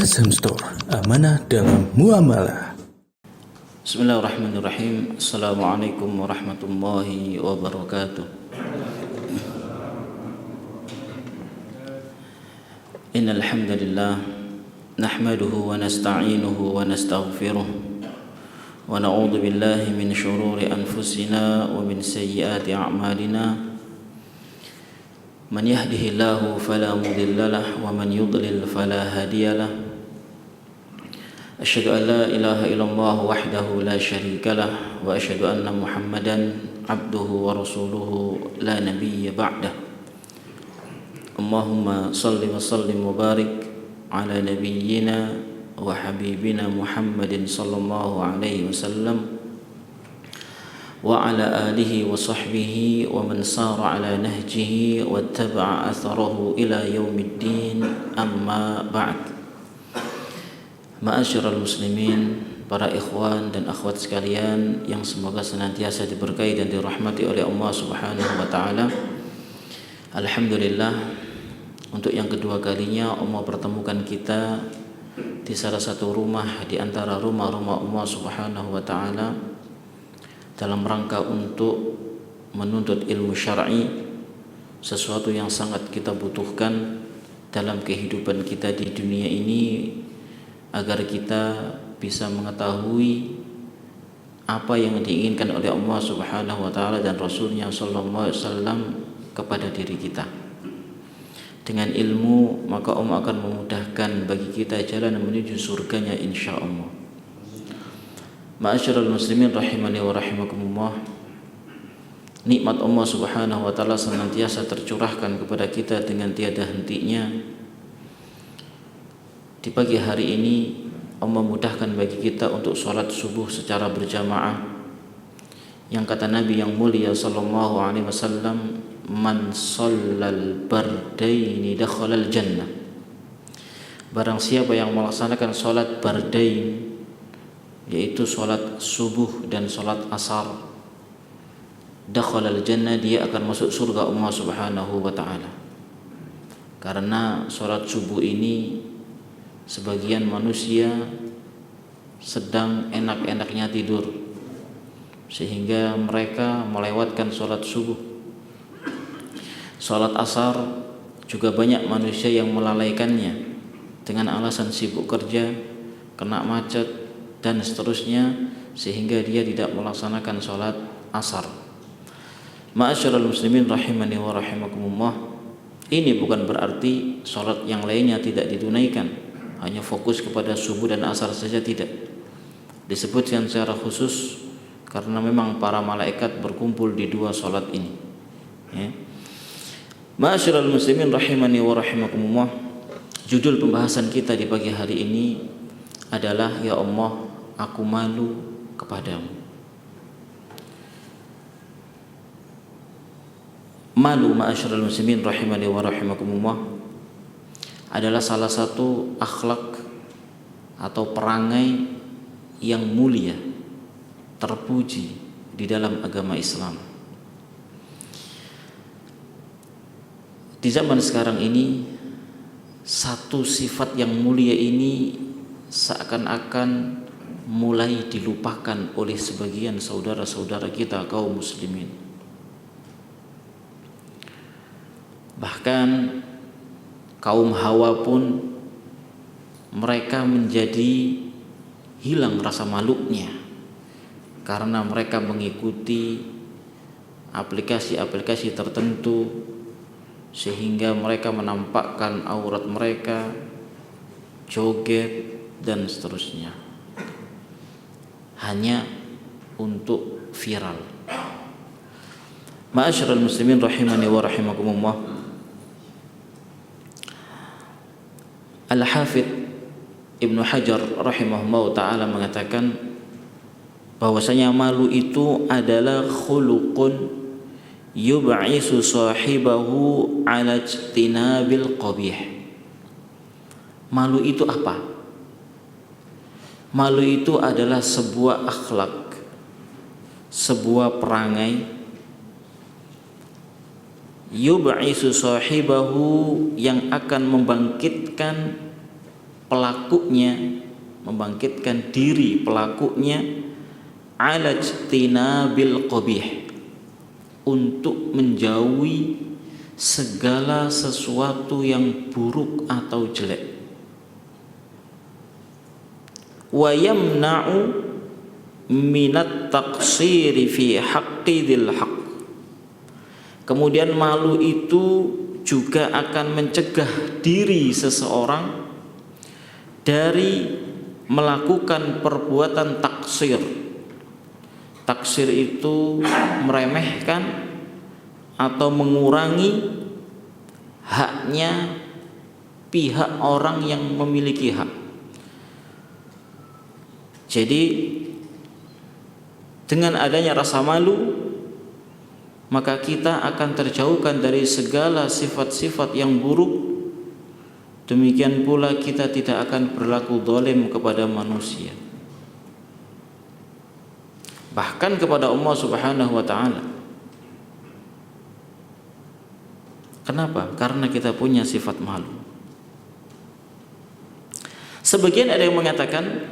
SM Store, amanah dalam muamalah. Bismillahirrahmanirrahim. Assalamualaikum warahmatullahi wabarakatuh. Innal hamdalillah nahmaduhu wa nasta'inuhu wa nastaghfiruh wa na'udzu billahi min shururi anfusina wa min sayyiati a'malina. Man yahdihillahu fala mudilla lahu wa man yudlil fala hadiya lahu. Asyhadu an la ilaha illallah wahdahu la syarika lah wa asyhadu anna Muhammadan abduhu wa rasuluhu la nabiyya ba'dah. Allahumma salli wa sallim wa barik ala nabiyyina wa habibina Muhammadin sallallahu alaihi wasallam wa ala alihi wa sahbihi wa man sara ala nahjihi wattaba'a atharahu ila yaumiddin, amma ba'd. Ma'asyiral muslimin, para ikhwan dan akhwat sekalian yang semoga senantiasa diberkahi dan dirahmati oleh Allah Subhanahu wa taala. Alhamdulillah, untuk yang kedua kalinya Allah pertemukan kita di salah satu rumah di antara rumah-rumah Allah Subhanahu wa taala dalam rangka untuk menuntut ilmu syar'i, sesuatu yang sangat kita butuhkan dalam kehidupan kita di dunia ini, agar kita bisa mengetahui apa yang diinginkan oleh Allah Subhanahu wa taala dan Rasulnya sallallahu alaihi wasallam kepada diri kita. Dengan ilmu maka Allah akan memudahkan bagi kita jalan menuju surganya insyaallah. Ma'asyiral muslimin rahimani wa rahimakumullah. Nikmat Allah Subhanahu wa taala senantiasa tercurahkan kepada kita dengan tiada hentinya. Di pagi hari ini Allah mudahkan bagi kita untuk sholat subuh secara berjamaah. Yang kata Nabi yang mulia sallallahu alaihi wasallam, man shallal bardaini dakhalal jannah. Barang siapa yang melaksanakan sholat bardain, yaitu sholat subuh dan sholat asar, dakhalal jannah, dia akan masuk surga Allah Subhanahu wa ta'ala. Karena sholat subuh ini sebagian manusia sedang enak-enaknya tidur, sehingga mereka melewatkan sholat subuh. Sholat asar juga banyak manusia yang melalaikannya dengan alasan sibuk kerja, kena macet dan seterusnya, sehingga dia tidak melaksanakan sholat asar. Ma'asyiral muslimin rahimani wa rahimakumullah. Ini bukan berarti sholat yang lainnya tidak ditunaikan, hanya fokus kepada subuh dan asar saja, tidak. Disebutkan secara khusus karena memang para malaikat berkumpul di dua sholat ini, ya. Ma'asyiral muslimin rahimani wa rahimakumullah. Judul pembahasan kita di pagi hari ini adalah Ya Allah, aku malu kepadamu. Malu, ma'asyiral muslimin rahimani wa rahimakumullah, adalah salah satu akhlak atau perangai yang mulia, terpuji di dalam agama Islam. Di zaman sekarang ini, satu sifat yang mulia ini seakan-akan mulai dilupakan oleh sebagian saudara-saudara kita kaum muslimin. Bahkan kaum Hawa pun mereka menjadi hilang rasa malunya karena mereka mengikuti aplikasi-aplikasi tertentu, sehingga mereka menampakkan aurat mereka, joget dan seterusnya, hanya untuk viral. Ma'asyiral muslimin rahimani wa rahimakumullah. Al-Hafidz Ibnu Hajar rahimahullah ta'ala mengatakan bahwasanya malu itu adalah khuluqun yub'isu sahibahu ala ijtinabil qabih. Malu itu apa? Malu itu adalah sebuah akhlak, sebuah perangai yub'isu sahibahu, yang akan membangkitkan pelakunya, membangkitkan diri pelakunya ala ijtinabil qabih, untuk menjauhi segala sesuatu yang buruk atau jelek. Wa yamna'u minat taqsiri fi haqqi dzil haqq. Kemudian malu itu juga akan mencegah diri seseorang dari melakukan perbuatan taksir. Taksir itu meremehkan atau mengurangi haknya pihak orang yang memiliki hak. Jadi dengan adanya rasa malu, maka kita akan terjauhkan dari segala sifat-sifat yang buruk. Demikian pula kita tidak akan berlaku zalim kepada manusia, bahkan kepada Allah Subhanahu wa ta'ala. Kenapa? Karena kita punya sifat malu. Sebagian ada yang mengatakan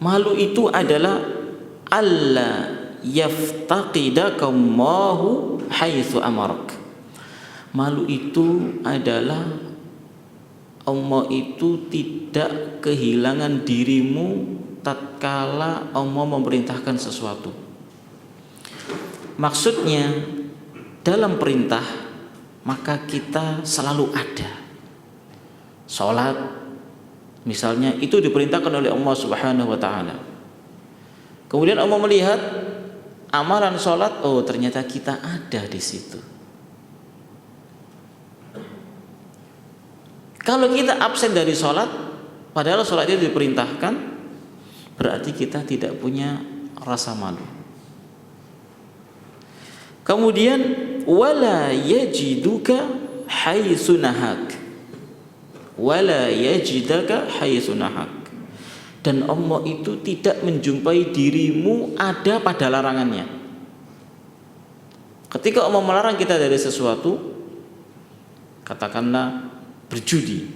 malu itu adalah alla yaftaqidakamallahu haitsu amarak. Malu itu adalah Allah itu tidak kehilangan dirimu tatkala Allah memerintahkan sesuatu. Maksudnya dalam perintah maka kita selalu ada. Salat misalnya itu diperintahkan oleh Allah Subhanahu wa ta'ala. Kemudian Allah melihat amalan salat, oh ternyata kita ada di situ. Kalau kita absen dari salat padahal salat itu diperintahkan, berarti kita tidak punya rasa malu. Kemudian wala yajiduka haitsu nahak, wala yajidaka haitsu nahak, dan Allah itu tidak menjumpai dirimu ada pada larangannya. Ketika Allah melarang kita dari sesuatu, katakanlah berjudi,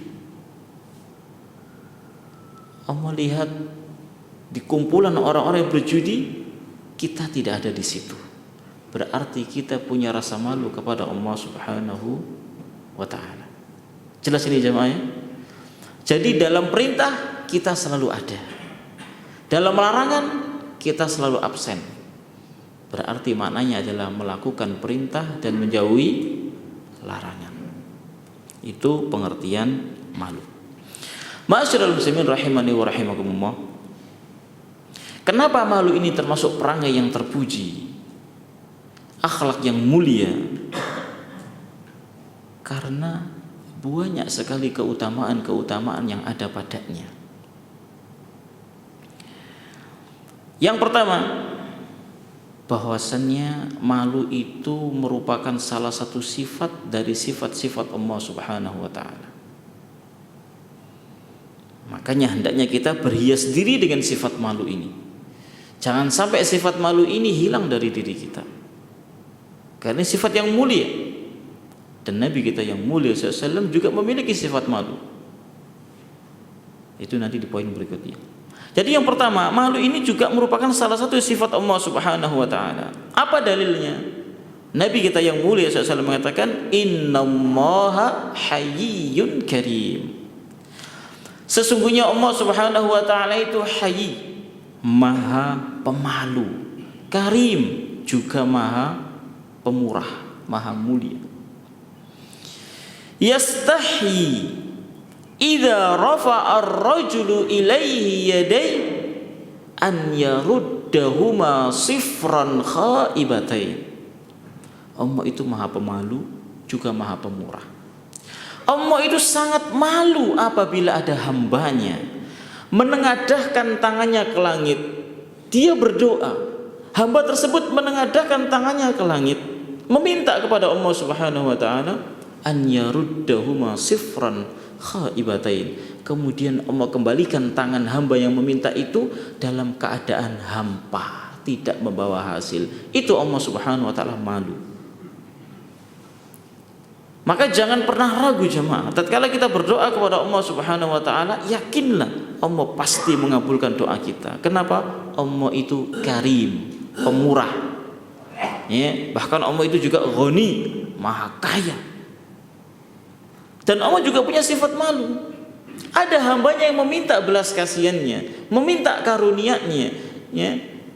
Allah lihat di kumpulan orang-orang yang berjudi, kita tidak ada di situ. Berarti kita punya rasa malu kepada Allah Subhanahu wa ta'ala. Jelas ini jemaah ya? Jadi dalam perintah kita selalu ada, dalam larangan kita selalu absen. Berarti maknanya adalah melakukan perintah dan menjauhi larangan. Itu pengertian malu. Ma'asyiral muslimin rahimani wa rahimakumullah. Kenapa malu ini termasuk perangai yang terpuji, akhlak yang mulia? Karena banyak sekali keutamaan-keutamaan yang ada padanya. Yang pertama, bahwasannya malu itu merupakan salah satu sifat dari sifat-sifat Allah Subhanahu wa ta'ala. Makanya hendaknya kita berhias diri dengan sifat malu ini. Jangan sampai sifat malu ini hilang dari diri kita, karena sifat yang mulia. Dan Nabi kita yang mulia SAW juga memiliki sifat malu. Itu nanti di poin berikutnya. Jadi yang pertama, malu ini juga merupakan salah satu sifat Allah Subhanahu wa ta'ala. Apa dalilnya? Nabi kita yang mulia SAW mengatakan, innallaha hayyun karim. Sesungguhnya Allah Subhanahu wa ta'ala itu hayy, maha pemalu, karim, juga maha pemurah, maha mulia. Yastahi idza rafa'a ar-rajulu ilaihi yadai an yaruddahuma sifran khaibatain. Allah itu maha pemalu, juga maha pemurah. Allah itu sangat malu apabila ada hambanya menengadahkan tangannya ke langit. Dia berdoa, hamba tersebut menengadahkan tangannya ke langit, meminta kepada Allah Subhanahu wa ta'ala an yaruddahuma sifran khaibatain. Kemudian Allah kembalikan tangan hamba yang meminta itu dalam keadaan hampa, tidak membawa hasil. Itu Allah Subhanahu wa ta'ala malu. Maka jangan pernah ragu jemaah. Tatkala kita berdoa kepada Allah Subhanahu wa taala, yakinlah Allah pasti mengabulkan doa kita. Kenapa? Allah itu Karim, pemurah. Ya, bahkan Allah itu juga Ghani, Maha Kaya. Dan Allah juga punya sifat malu. Ada hambanya yang meminta belas kasihannya, meminta karunia-Nya, ya,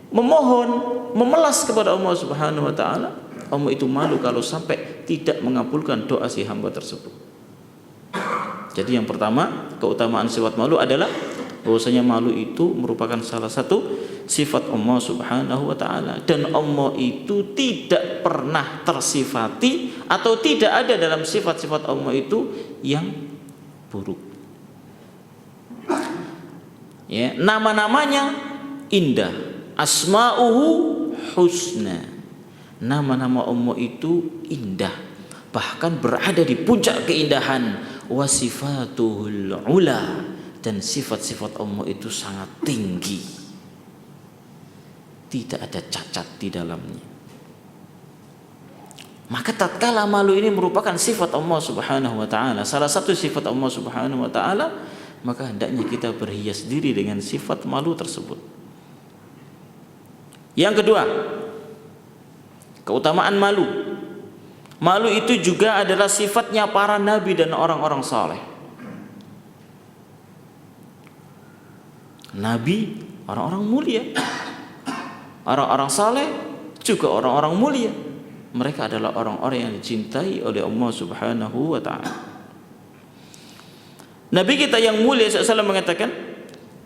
memohon, memelas kepada Allah Subhanahu wa taala. Allah itu malu kalau sampai tidak mengabulkan doa si hamba tersebut. Jadi yang pertama, keutamaan sifat malu adalah bahwasanya malu itu merupakan salah satu sifat Allah Subhanahu wa taala, dan Allah itu tidak pernah tersifati atau tidak ada dalam sifat-sifat Allah itu yang buruk. Ya, nama-namanya indah, asma'uhu husna. Nama-nama Allah itu indah, bahkan berada di puncak keindahan. Wasifatuhul ula, dan sifat-sifat Allah itu sangat tinggi, tidak ada cacat di dalamnya. Maka tatkala malu ini merupakan sifat Allah Subhanahu wa taala, salah satu sifat Allah Subhanahu wa taala, maka hendaknya kita berhias diri dengan sifat malu tersebut. Yang kedua, keutamaan malu. Malu itu juga adalah sifatnya para nabi dan orang-orang saleh. Nabi, orang-orang mulia. Orang-orang saleh juga orang-orang mulia. Mereka adalah orang-orang yang dicintai oleh Allah Subhanahu wa taala. Nabi kita yang mulia SAW mengatakan,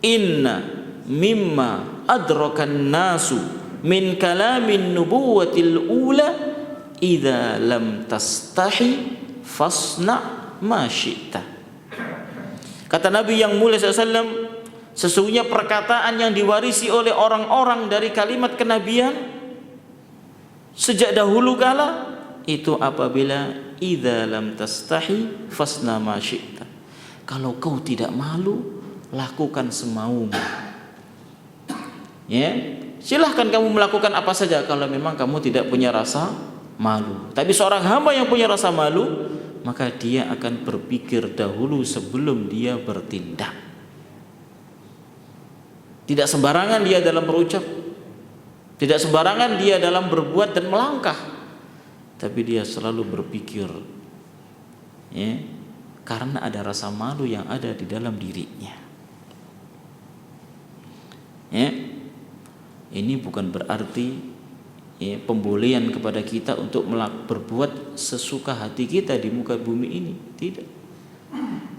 inna mimma adrakan nasu min kalamin nubuwatil ula idza lam tastahi fasna ma syi'ta. Kata Nabi yang mulia SAW, sesungguhnya perkataan yang diwarisi oleh orang-orang dari kalimat kenabian sejak dahulu kala itu apabila idza lam tastahi fasna ma syi'ta. Kalau kau tidak malu, lakukan semaumu. Ya, silahkan kamu melakukan apa saja kalau memang kamu tidak punya rasa malu. Tapi seorang hamba yang punya rasa malu, maka dia akan berpikir dahulu sebelum dia bertindak. Tidak sembarangan dia dalam berucap, tidak sembarangan dia dalam berbuat dan melangkah, tapi dia selalu berpikir, ya, karena ada rasa malu yang ada di dalam dirinya. Ya, ini bukan berarti, ya, pembolehan kepada kita untuk berbuat sesuka hati kita di muka bumi ini, tidak.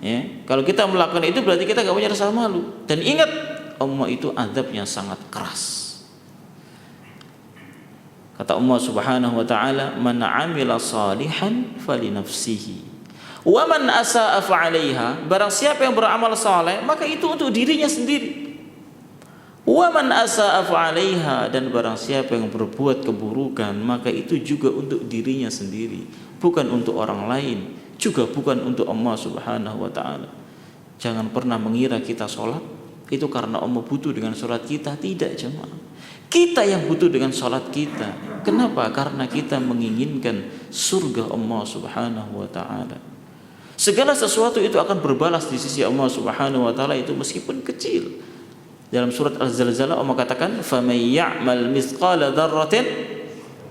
Ya, kalau kita melakukan itu berarti kita gak punya rasa malu. Dan ingat, Allah itu azabnya sangat keras. Kata Allah Subhanahu wa taala, man 'amila salihan falinafsihi wa man asaa fa'alaiha. Barang siapa yang beramal saleh, maka itu untuk dirinya sendiri. Wa man asaa fa'alaiha, dan barang siapa yang berbuat keburukan, maka itu juga untuk dirinya sendiri, bukan untuk orang lain, juga bukan untuk Allah Subhanahu wa taala. Jangan pernah mengira kita sholat itu karena Allah butuh dengan sholat kita. Tidak, jemaah. Kita yang butuh dengan sholat kita. Kenapa? Karena kita menginginkan surga Allah Subhanahu wa ta'ala. Segala sesuatu itu akan berbalas di sisi Allah Subhanahu wa ta'ala, itu meskipun kecil. Dalam surat Al-Zalzalah Allah katakan, فَمَنْ يَعْمَلْ مِثْقَالَ ذَرَّةٍ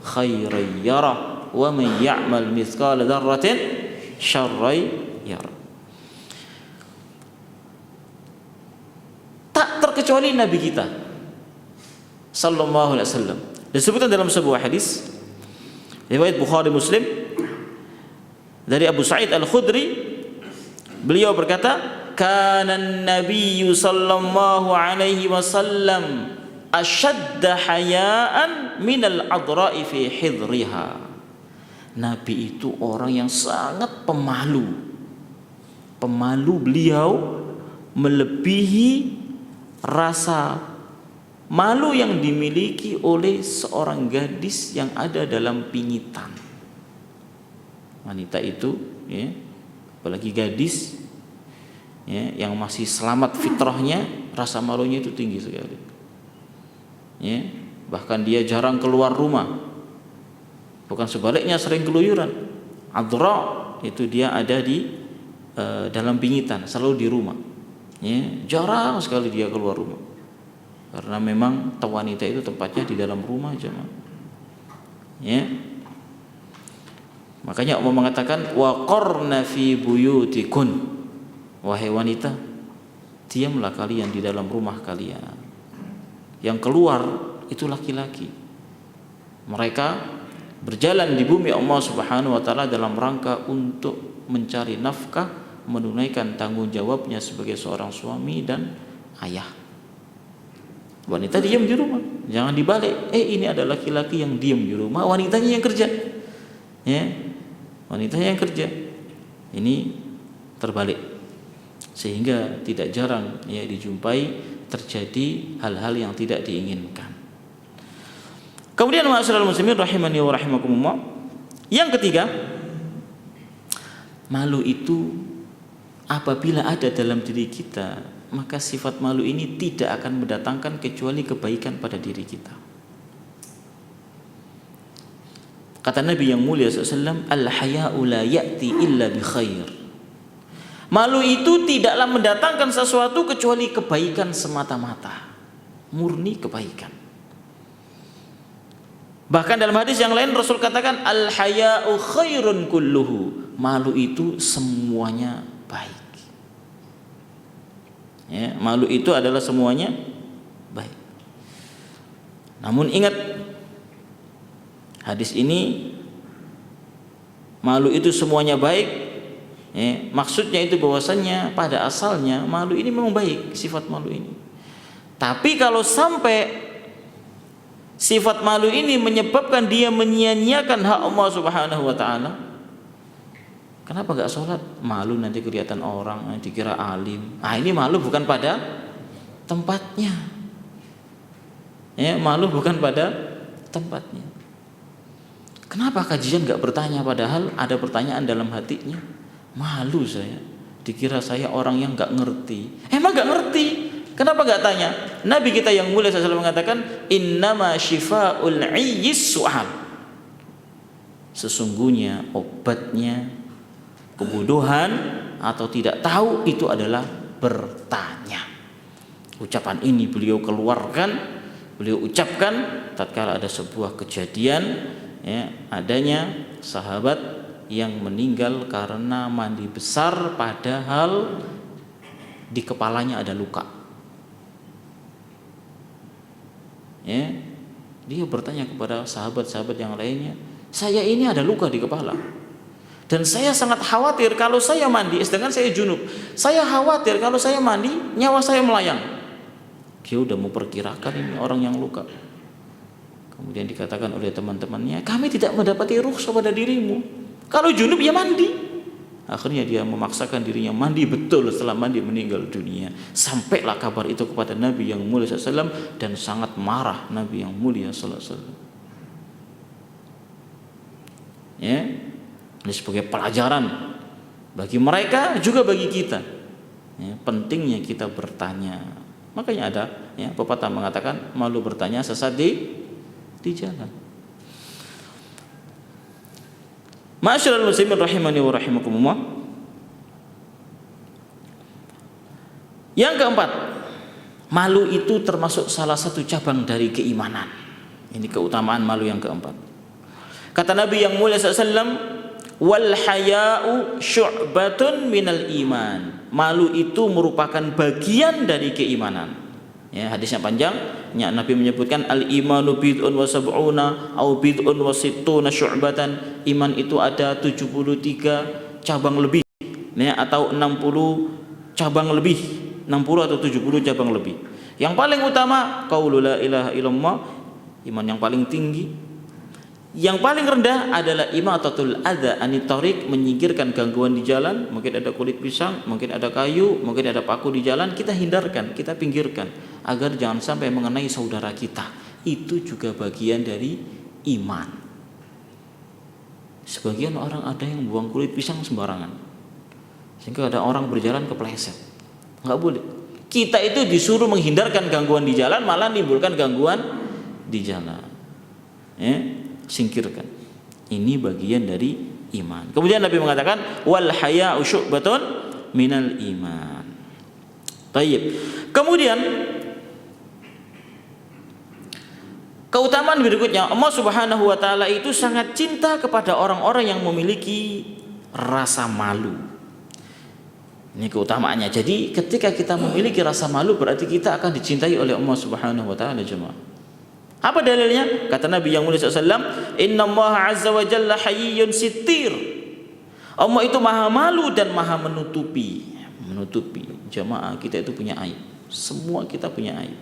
خَيْرًا يَرَهُ وَمَنْ يَعْمَلْ مِثْقَالَ ذَرَّةٍ شَرًّا يَرَهُ. Tak terkecuali Nabi kita sallallahu alaihi wasallam. Disebutkan dalam sebuah hadis riwayat Bukhari Muslim dari Abu Sa'id Al-Khudri, beliau berkata, kana an-nabiy sallallahu alaihi wasallam ashadda hayaan minal adra'i fi hidriha. Nabi itu orang yang sangat pemalu. Pemalu beliau melebihi rasa malu yang dimiliki oleh seorang gadis yang ada dalam pingitan. Wanita itu, ya, apalagi gadis, ya, yang masih selamat fitrahnya, rasa malunya itu tinggi sekali. Ya, bahkan dia jarang keluar rumah. Bukan sebaliknya, sering keluyuran. Adra, itu dia ada di dalam pingitan, selalu di rumah. Ya, jarang sekali dia keluar rumah. Karena memang wanita itu tempatnya di dalam rumah jemaah. Ya. Makanya Allah mengatakan wa qarna fi buyutikun. Wahai wanita, diamlah kalian di dalam rumah kalian. Yang keluar itu laki-laki. Mereka berjalan di bumi Allah Subhanahu wa taala dalam rangka untuk mencari nafkah, menunaikan tanggung jawabnya sebagai seorang suami dan ayah. Wanita diam di rumah, jangan dibalik. Ini ada laki-laki yang diam di rumah, wanitanya yang kerja. Ya, wanitanya yang kerja. Ini terbalik, sehingga tidak jarang ya dijumpai terjadi hal-hal yang tidak diinginkan. Kemudian ma'asyiral muslimin rahimani wa rahimakumullah, yang ketiga, malu itu apabila ada dalam diri kita, maka sifat malu ini tidak akan mendatangkan kecuali kebaikan pada diri kita. Kata Nabi yang mulia SAW, al-haya'u la ya'ti illa bi khair. Malu itu tidaklah mendatangkan sesuatu kecuali kebaikan semata-mata, murni kebaikan. Bahkan dalam hadis yang lain Rasul katakan al-haya'u khairun kulluhu. Malu itu semuanya baik. Ya, malu itu adalah semuanya baik. Namun ingat, hadis ini malu itu semuanya baik, ya, maksudnya itu bahwasannya pada asalnya malu ini memang baik, sifat malu ini. Tapi kalau sampai sifat malu ini menyebabkan dia menyia-nyiakan hak Allah Subhanahu wa taala, kenapa gak sholat? Malu nanti kelihatan orang, dikira alim. Ini malu bukan pada tempatnya. Ya, malu bukan pada tempatnya. Kenapa kajian gak bertanya padahal ada pertanyaan dalam hatinya? Malu saya, dikira saya orang yang gak ngerti. Emang gak ngerti? Kenapa gak tanya? Nabi kita yang mulia SAW mengatakan, innama syifa'ul 'iyyis su'al. Sesungguhnya obatnya kebodohan atau tidak tahu itu adalah bertanya. Ucapan ini beliau keluarkan, beliau ucapkan tatkala ada sebuah kejadian, ya, adanya sahabat yang meninggal karena mandi besar padahal di kepalanya ada luka. Ya, dia bertanya kepada sahabat-sahabat yang lainnya, saya ini ada luka di kepala. Dan saya sangat khawatir kalau saya mandi, sedangkan saya junub. Saya khawatir kalau saya mandi, nyawa saya melayang. Dia udah mau perkirakan ini orang yang luka. Kemudian dikatakan oleh teman-temannya, kami tidak mendapati rukhsah pada dirimu. Kalau junub ya mandi. Akhirnya dia memaksakan dirinya mandi betul, setelah mandi meninggal dunia. Sampailah kabar itu kepada Nabi yang mulia SAW, dan sangat marah Nabi yang mulia SAW. Ya. Ini sebagai pelajaran bagi mereka juga bagi kita, ya, pentingnya kita bertanya. Makanya ada, ya, pepatah mengatakan malu bertanya sesat di jalan. Ma'asyiral muslimin rahimani wa rahimakumullah. Yang keempat, malu itu termasuk salah satu cabang dari keimanan. Ini keutamaan malu yang keempat. Kata Nabi yang mulia SAW, wal haya'u syu'batun minal iman. Malu itu merupakan bagian dari keimanan. Ya, hadisnya panjang. Ya, Nabi menyebutkan al imanu bid'un wa sab'una au bid'un wa sittuna syu'batan. Iman itu ada 73 cabang lebih, ya, atau 60 cabang lebih, 60 atau 70 cabang lebih. Yang paling utama qaulu la ilaha illallah, iman yang paling tinggi. Yang paling rendah adalah imatatul adza anit thariq, menyingkirkan gangguan di jalan. Mungkin ada kulit pisang, mungkin ada kayu, mungkin ada paku di jalan, kita hindarkan, kita pinggirkan agar jangan sampai mengenai saudara kita. Itu juga bagian dari iman. Sebagian orang ada yang buang kulit pisang sembarangan, sehingga ada orang berjalan kepleset. Enggak boleh. Kita itu disuruh menghindarkan gangguan di jalan, malah menimbulkan gangguan di jalan. Singkirkan. Ini bagian dari iman. Kemudian Nabi mengatakan wal haya'u syu'batun minal iman. Baik. Kemudian keutamaan berikutnya, Allah Subhanahu wa taala itu sangat cinta kepada orang-orang yang memiliki rasa malu. Ini keutamaannya. Jadi ketika kita memiliki rasa malu berarti kita akan dicintai oleh Allah Subhanahu wa taala, jemaah. Apa dalilnya? Kata Nabi yang mulia SAW, Innallaha azza wa jalla hayyun sittir. Allah itu maha malu dan maha menutupi. Jemaah, kita itu punya aib. Semua kita punya aib.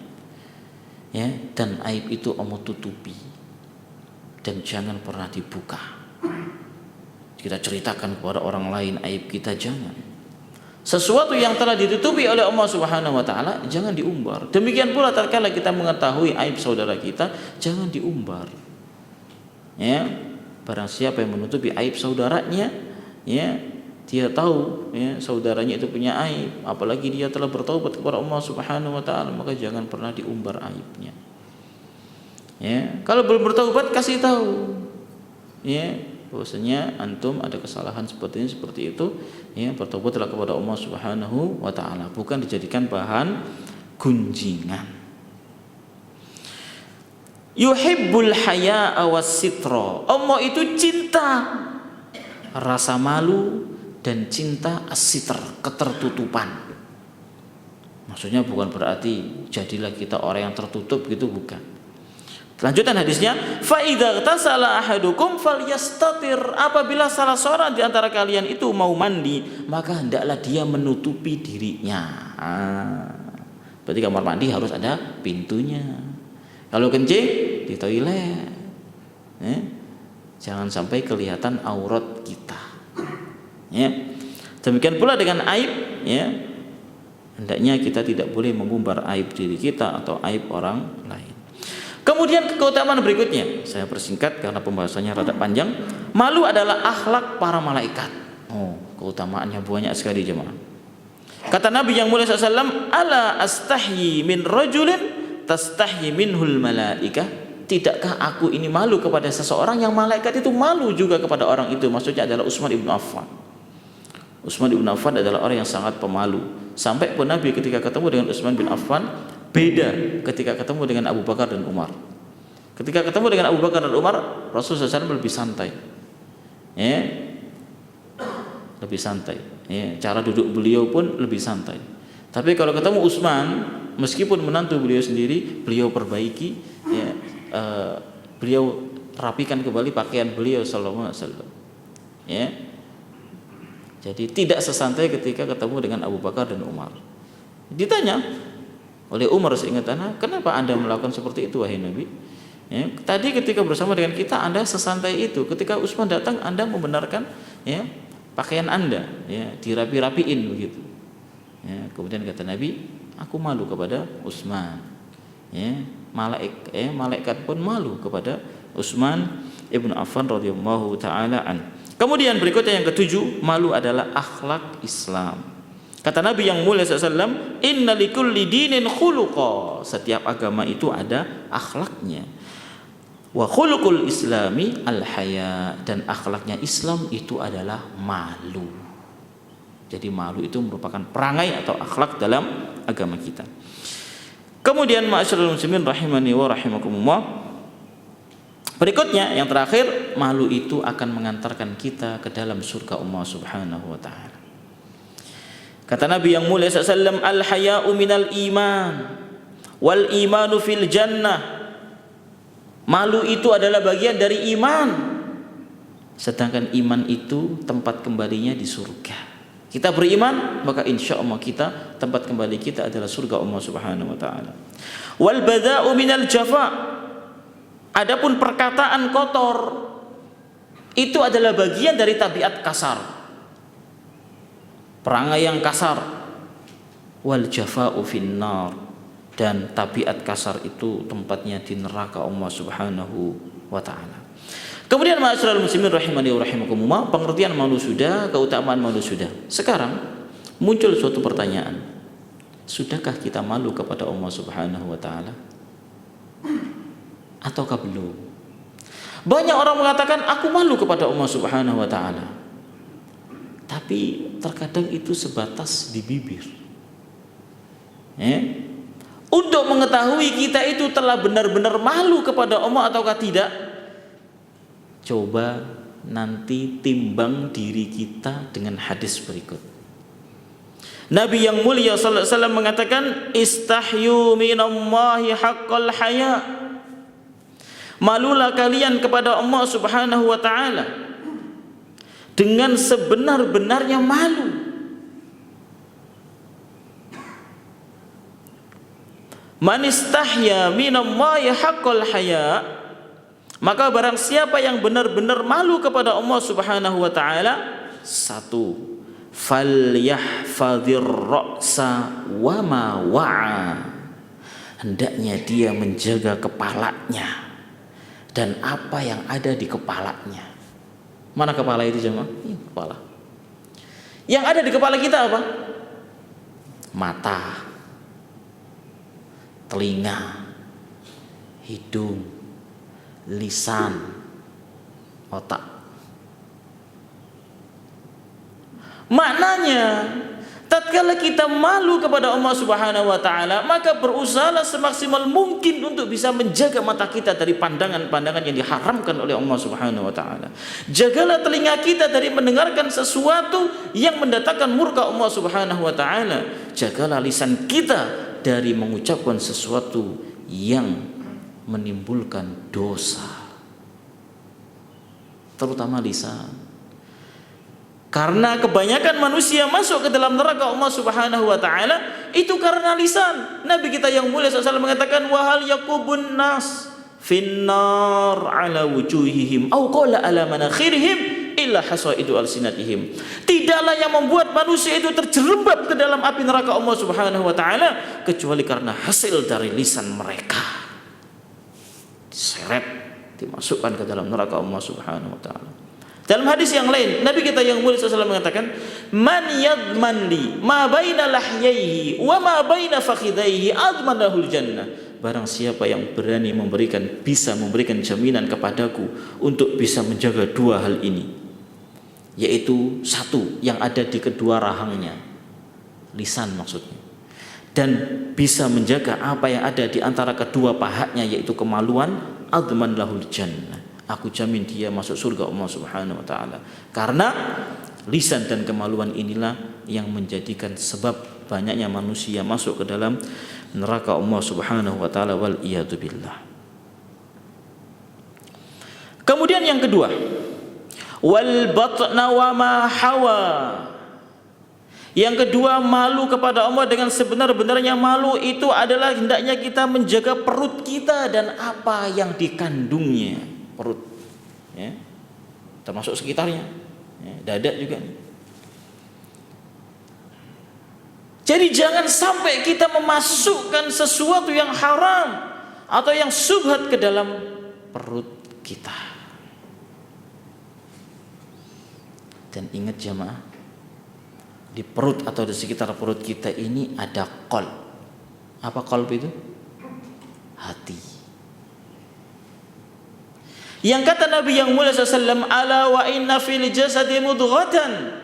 Ya, dan aib itu Allah tutupi. Dan jangan pernah dibuka. Kita ceritakan kepada orang lain aib kita, jangan. Sesuatu yang telah ditutupi oleh Allah Subhanahu wa taala jangan diumbar. Demikian pula tatkala kita mengetahui aib saudara kita, jangan diumbar. Ya, barang siapa yang menutupi aib saudaranya, ya, dia tahu ya saudaranya itu punya aib, apalagi dia telah bertaubat kepada Allah Subhanahu wa taala, maka jangan pernah diumbar aibnya. Ya, kalau belum bertaubat kasih tahu. Ya, bahwasanya antum ada kesalahan seperti ini, seperti itu, ya, bertobatlah kepada Allah Subhanahu wa taala, bukan dijadikan bahan gunjingan. Yuhibbul haya'a was-sitra. Allah itu cinta rasa malu dan cinta as-sitr, ketertutupan. Maksudnya bukan berarti jadilah kita orang yang tertutup gitu, bukan. Lanjutan hadisnya, fa idza tasala ahadukum falyastatir. Apabila salah seorang di antara kalian itu mau mandi, maka hendaklah dia menutupi dirinya. Berarti kamar mandi harus ada pintunya. Kalau kencing di toilet, jangan sampai kelihatan aurat kita. Ya. Demikian pula dengan aib, ya. Hendaknya kita tidak boleh mengumbar aib diri kita atau aib orang lain. Kemudian keutamaan berikutnya, saya persingkat karena pembahasannya rada panjang. Malu adalah akhlak para malaikat. Oh, keutamaannya banyak sekali, jemaah. Kata Nabi yang mulia SAW, ala astahyi min rajulin tastahyi minhul malaikah. Tidakkah aku ini malu kepada seseorang yang malaikat itu malu juga kepada orang itu? Maksudnya adalah Utsman ibn Affan. Utsman ibn Affan adalah orang yang sangat pemalu. Sampai pun Nabi ketika ketemu dengan Utsman bin Affan beda ketika ketemu dengan Abu Bakar dan Umar. Ketika ketemu dengan Abu Bakar dan Umar, Rasulullah SAW lebih santai, ya, lebih santai. Ya, cara duduk beliau pun lebih santai. Tapi kalau ketemu Utsman, meskipun menantu beliau sendiri, beliau perbaiki, ya, beliau rapikan kembali pakaian beliau sallallahu alaihi wasallam. Ya. Jadi tidak sesantai ketika ketemu dengan Abu Bakar dan Umar. Ditanya oleh Umar seingat anak, kenapa Anda melakukan seperti itu wahai Nabi? Ya, tadi ketika bersama dengan kita Anda sesantai itu, ketika Utsman datang Anda membenarkan, ya, pakaian Anda, ya, dirapi-rapiin begitu. Ya, kemudian kata Nabi, aku malu kepada Utsman. Ya, malaikat pun malu kepada Utsman ibn Affan radhiyallahu taala an. Kemudian berikutnya yang ketujuh, malu adalah akhlak Islam. Kata Nabi yang mulia SAW, inna likulli dinin khuluqa. Setiap agama itu ada akhlaknya. Wa khuluqul islami al-haya. Dan akhlaknya Islam itu adalah malu. Jadi malu itu merupakan perangai atau akhlak dalam agama kita. Kemudian ma'asyiral muslimin rahimani wa rahimakumullah, berikutnya yang terakhir, malu itu akan mengantarkan kita ke dalam surga Allah Subhanahu wa taala. Kata Nabi yang mulia SAW, al-haya'u minal iman wal imanu fil jannah. Malu itu adalah bagian dari iman, sedangkan iman itu tempat kembalinya di surga. Kita beriman, maka insya Allah kita, tempat kembali kita adalah surga Allah Subhanahu wa taala. Wal bada'u minal jafa. Adapun perkataan kotor itu adalah bagian dari tabiat kasar, perangai yang kasar. Wal jafa'u finnar. Dan tabiat kasar itu tempatnya di neraka Allah Subhanahu wa taala. Kemudian ma'asyiral muslimin rahimani wa rahimakumullah, pengertian malu sudah, keutamaan malu sudah. Sekarang muncul suatu pertanyaan. Sudahkah kita malu kepada Allah Subhanahu wa taala? Ataukah belum? Banyak orang mengatakan aku malu kepada Allah Subhanahu wa taala. Tapi terkadang itu sebatas di bibir. Untuk mengetahui kita itu telah benar-benar malu kepada Allah ataukah tidak, coba nanti timbang diri kita dengan hadis berikut. Nabi yang mulia sallallahu alaihi wasallam mengatakan, istahyu minallahi haqqal haya. Malulah kalian kepada Allah Subhanahu wa taala dengan sebenar-benarnya malu. Man istahya minallahi haqqal haya, maka barang siapa yang benar-benar malu kepada Allah Subhanahu wa taala, satu, falyahfadhir ra'sa wa ma wa'a. Hendaknya dia menjaga kepalanya dan apa yang ada di kepalanya. Mana kepala itu jemaah? Kepala. Yang ada di kepala kita apa? Mata, telinga, hidung, lisan, otak. Maknanya, tatkala kita malu kepada Allah Subhanahu wa taala, maka berusahalah semaksimal mungkin untuk bisa menjaga mata kita dari pandangan-pandangan yang diharamkan oleh Allah Subhanahu wa taala. Jagalah telinga kita dari mendengarkan sesuatu yang mendatangkan murka Allah Subhanahu wa taala. Jagalah lisan kita dari mengucapkan sesuatu yang menimbulkan dosa, terutama lisan. Karena kebanyakan manusia masuk ke dalam neraka Allah Subhanahu wa taala itu karena lisan. Nabi kita yang mulia SAW mengatakan, wahal yakubun nas finnar ala wujuhihim au qala ala manakhirihim illa hasaidu alsinatihim. Tidaklah yang membuat manusia itu terjerembab ke dalam api neraka Allah Subhanahu wa taala kecuali karena hasil dari lisan mereka. Diseret, dimasukkan ke dalam neraka Allah Subhanahu wa taala. Dalam hadis yang lain, Nabi kita yang mulia SAW mengatakan, man yadman li ma baina lahyaihi wa ma baina fakhidaihi adman lahul jannah. Barang siapa yang berani bisa memberikan jaminan kepadaku untuk bisa menjaga dua hal ini, yaitu satu, yang ada di kedua rahangnya, lisan maksudnya, dan bisa menjaga apa yang ada di antara kedua pahanya, yaitu kemaluan, adman lahul jannah. Aku jamin dia masuk surga Allah Subhanahu wa taala. Karena lisan dan kemaluan inilah yang menjadikan sebab banyaknya manusia masuk ke dalam neraka Allah Subhanahu wa taala, wal iyadu billah. Kemudian yang kedua, wal batna wa ma hawa. Yang kedua, malu kepada Allah dengan sebenar-benarnya malu itu adalah hendaknya kita menjaga perut kita dan apa yang dikandungnya. Perut, ya, termasuk sekitarnya, ya, dada juga. Jadi jangan sampai kita memasukkan sesuatu yang haram atau yang syubhat ke dalam perut kita. Dan ingat jemaah, di perut atau di sekitar perut kita ini ada qalb. Apa qalb itu? Hati. Yang kata Nabi yang mulia SAW, ala wa inna fil jasadi mudghatan.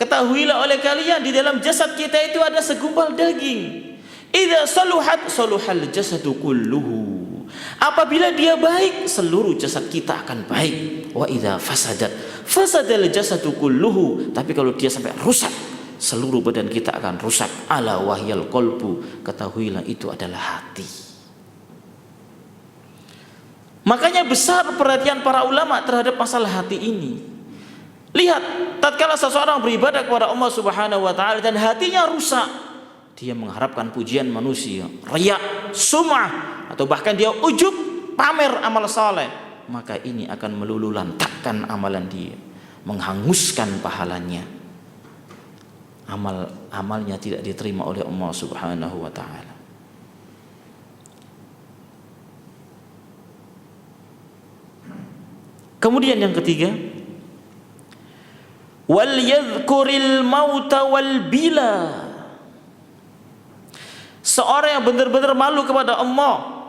Ketahuilah oleh kalian, di dalam jasad kita itu ada segumpal daging. Idza saluhat saluhal jasadu kulluhu. Apabila dia baik, seluruh jasad kita akan baik. Wa idza fasadat fasadal jasadu kulluhu. Tapi kalau dia sampai rusak, seluruh badan kita akan rusak. Ala wahyal qalbu. Ketahuilah itu adalah hati. Makanya besar perhatian para ulama terhadap masalah hati ini. Lihat, tatkala seseorang beribadah kepada Allah Subhanahu wa taala dan hatinya rusak, dia mengharapkan pujian manusia, riya, sum'ah, atau bahkan dia ujub, pamer amal saleh, maka ini akan meluluhlantakkan amalan dia, menghanguskan pahalanya. Amalnya tidak diterima oleh Allah Subhanahu wa taala. Kemudian yang ketiga, wal yadhkuril mauta wal bila. Seorang yang benar-benar malu kepada Allah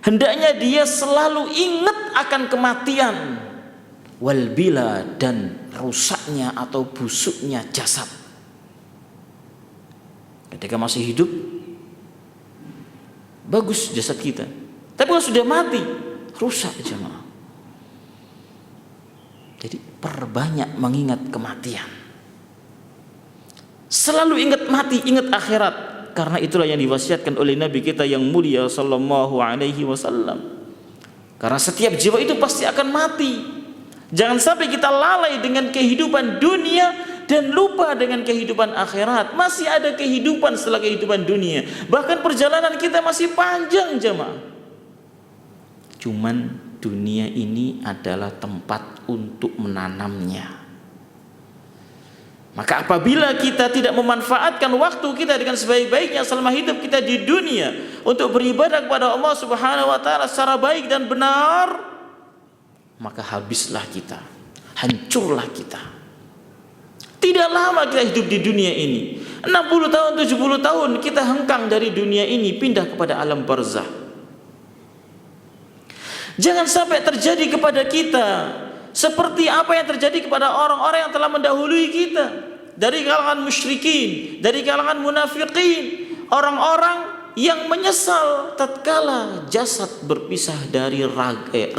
hendaknya dia selalu ingat akan kematian, wal bila, dan rusaknya atau busuknya jasad. Ketika masih hidup bagus jasad kita, tapi kalau sudah mati rusak jemaah. Jadi perbanyak mengingat kematian. Selalu ingat mati, ingat akhirat. Karena itulah yang diwasiatkan oleh Nabi kita yang mulia sallallahu alaihi wasallam. Karena setiap jiwa itu pasti akan mati. Jangan sampai kita lalai dengan kehidupan dunia dan lupa dengan kehidupan akhirat. Masih ada kehidupan setelah kehidupan dunia. Bahkan perjalanan kita masih panjang jemaah. Cuman dunia ini adalah tempat untuk menanamnya. Maka apabila kita tidak memanfaatkan waktu kita dengan sebaik-baiknya selama hidup kita di dunia untuk beribadah kepada Allah Subhanahu wa taala secara baik dan benar, maka habislah kita, hancurlah kita. Tidak lama kita hidup di dunia ini. 60 tahun, 70 tahun kita hengkang dari dunia ini pindah kepada alam barzah. Jangan sampai terjadi kepada kita seperti apa yang terjadi kepada orang-orang yang telah mendahului kita, dari kalangan musyrikin, dari kalangan munafikin, orang-orang yang menyesal tatkala jasad berpisah dari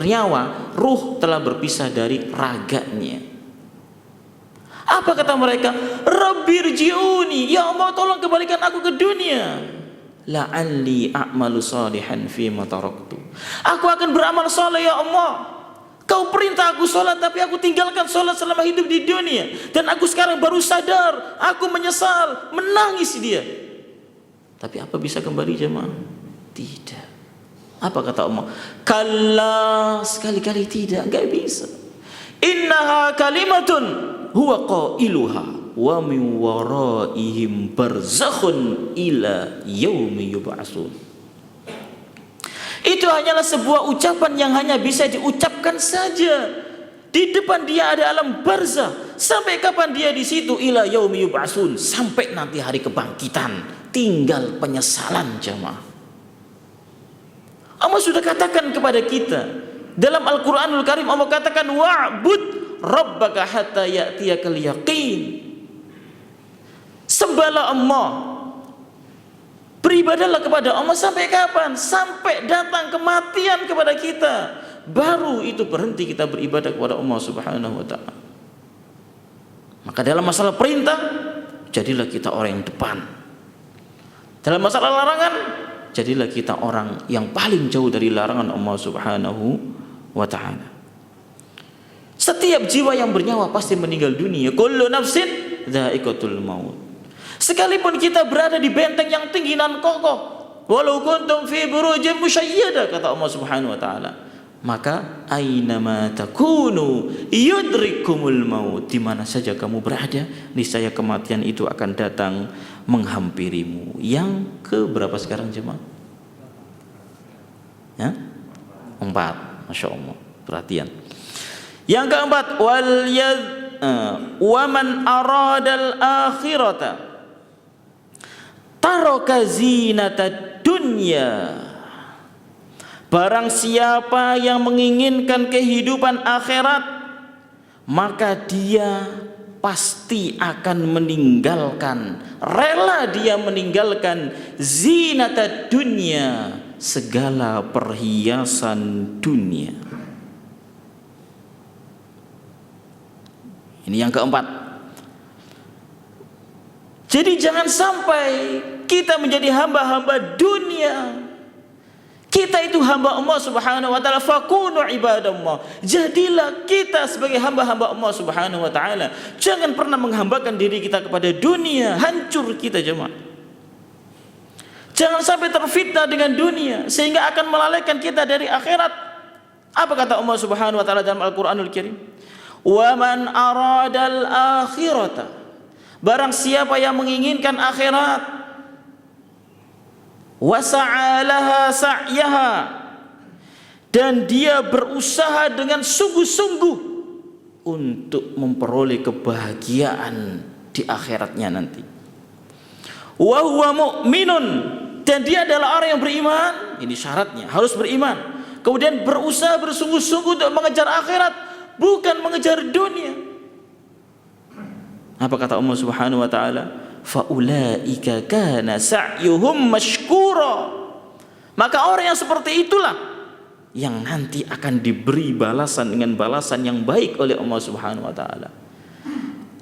nyawa, ruh telah berpisah dari raganya. Apa kata mereka? Rabbirji'uni, ya Allah tolong kembalikan aku ke dunia. La'alli a'malu salihan fima taraktu. Aku akan beramal saleh ya Allah. Kau perintah aku sholat, tapi aku tinggalkan sholat selama hidup di dunia. Dan aku sekarang baru sadar, aku menyesal, menangis dia. Tapi apa bisa kembali jemaah? Tidak. Apa kata Allah? Kalla, sekali-kali tidak, enggak bisa. Innaha kalimatun huwa qailuha wa min waraihim barzakhun ila yaumi yub'atsun. Itu hanyalah sebuah ucapan yang hanya bisa diucapkan saja. Di depan dia ada alam barzah. Sampai kapan dia di situ? Ila yaumi yub'atsun, sampai nanti hari kebangkitan. Tinggal penyesalan jemaah. Allah sudah katakan kepada kita dalam Al-Qur'anul Karim, Allah katakan wa'bud rabbaka hatta ya'tiyakal yaqin. Sembahlah Allah, beribadahlah kepada Allah sampai kapan? Sampai datang kematian kepada kita. Baru itu berhenti kita beribadah kepada Allah Subhanahu wa taala. Maka dalam masalah perintah, jadilah kita orang yang depan. Dalam masalah larangan, jadilah kita orang yang paling jauh dari larangan Allah Subhanahu wa taala. Setiap jiwa yang bernyawa pasti meninggal dunia. Kullu nafsin dha'iqatul maut. Sekalipun kita berada di benteng yang tinggi dan kokoh, walau kuntum fi burujin musyayyada, kata Allah Subhanahu wa taala, maka ainama takunu yudrikumul maut. Di mana saja kamu berada, niscaya kematian itu akan datang menghampirimu. Yang ke berapa sekarang jemaah? Ya? 4. Masya Allah, perhatian. Yang keempat, wa man aradal akhirata taraka zinatad dunya. Barang siapa yang menginginkan kehidupan akhirat, maka dia pasti akan meninggalkan, rela dia meninggalkan zinatad dunya, segala perhiasan dunia. Ini yang keempat. Jadi jangan sampai kita menjadi hamba-hamba dunia. Kita itu hamba Allah Subhanahu wa taala, fakunu ibadallah. Jadilah kita sebagai hamba-hamba Allah Subhanahu wa taala. Jangan pernah menghambakan diri kita kepada dunia, hancur kita jemaah. Jangan sampai terfitnah dengan dunia sehingga akan melalaikan kita dari akhirat. Apa kata Allah Subhanahu wa taala dalam Al-Qur'anul Karim? Wa man aradal akhirata, barang siapa yang menginginkan akhirat, wasa'alaha sa'yaha, dan dia berusaha dengan sungguh-sungguh untuk memperoleh kebahagiaan di akhiratnya nanti. Wa huwa mu'minun, dan dia adalah orang yang beriman. beriman, ini syaratnya, harus beriman. Kemudian berusaha bersungguh-sungguh untuk mengejar akhirat, bukan mengejar dunia. Apa kata Allah Subhanahu wa taala? Faulaika kana sa'yuhum mashkura. Maka orang yang seperti itulah yang nanti akan diberi balasan dengan balasan yang baik oleh Allah Subhanahu wa taala.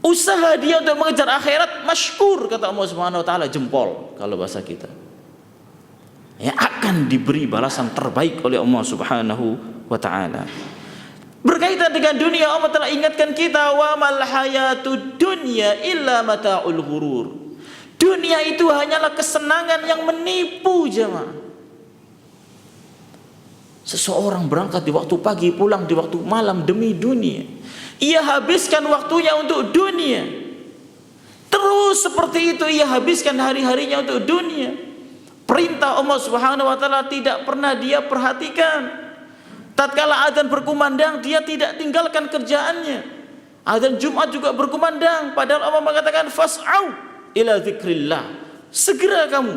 Usaha dia untuk mengejar akhirat mashkur, kata Allah Subhanahu wa taala, jempol kalau bahasa kita. Ya, akan diberi balasan terbaik oleh Allah Subhanahu wa taala. Berkaitan dengan dunia, Allah telah ingatkan kita, wa mal hayatud dunya illa mata'ul ghurur. Dunia itu hanyalah kesenangan yang menipu, jemaah. Seseorang berangkat di waktu pagi, pulang di waktu malam demi dunia. Ia habiskan waktunya untuk dunia. Terus seperti itu ia habiskan hari-harinya untuk dunia. Perintah Allah Subhanahu wa taala tidak pernah dia perhatikan. Tatkala azan berkumandang, dia tidak tinggalkan kerjaannya. Azan Jumat juga berkumandang, padahal Allah mengatakan fas'au ila dzikrillah. Segera kamu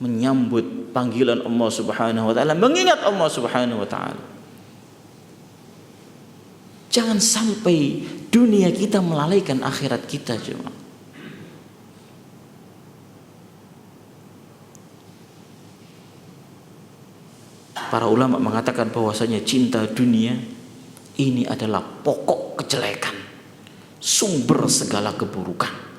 menyambut panggilan Allah Subhanahu wa taala, mengingat Allah Subhanahu wa taala. Jangan sampai dunia kita melalaikan akhirat kita, jemaah. Para ulama mengatakan bahwasanya cinta dunia ini adalah pokok kejelekan, sumber segala keburukan.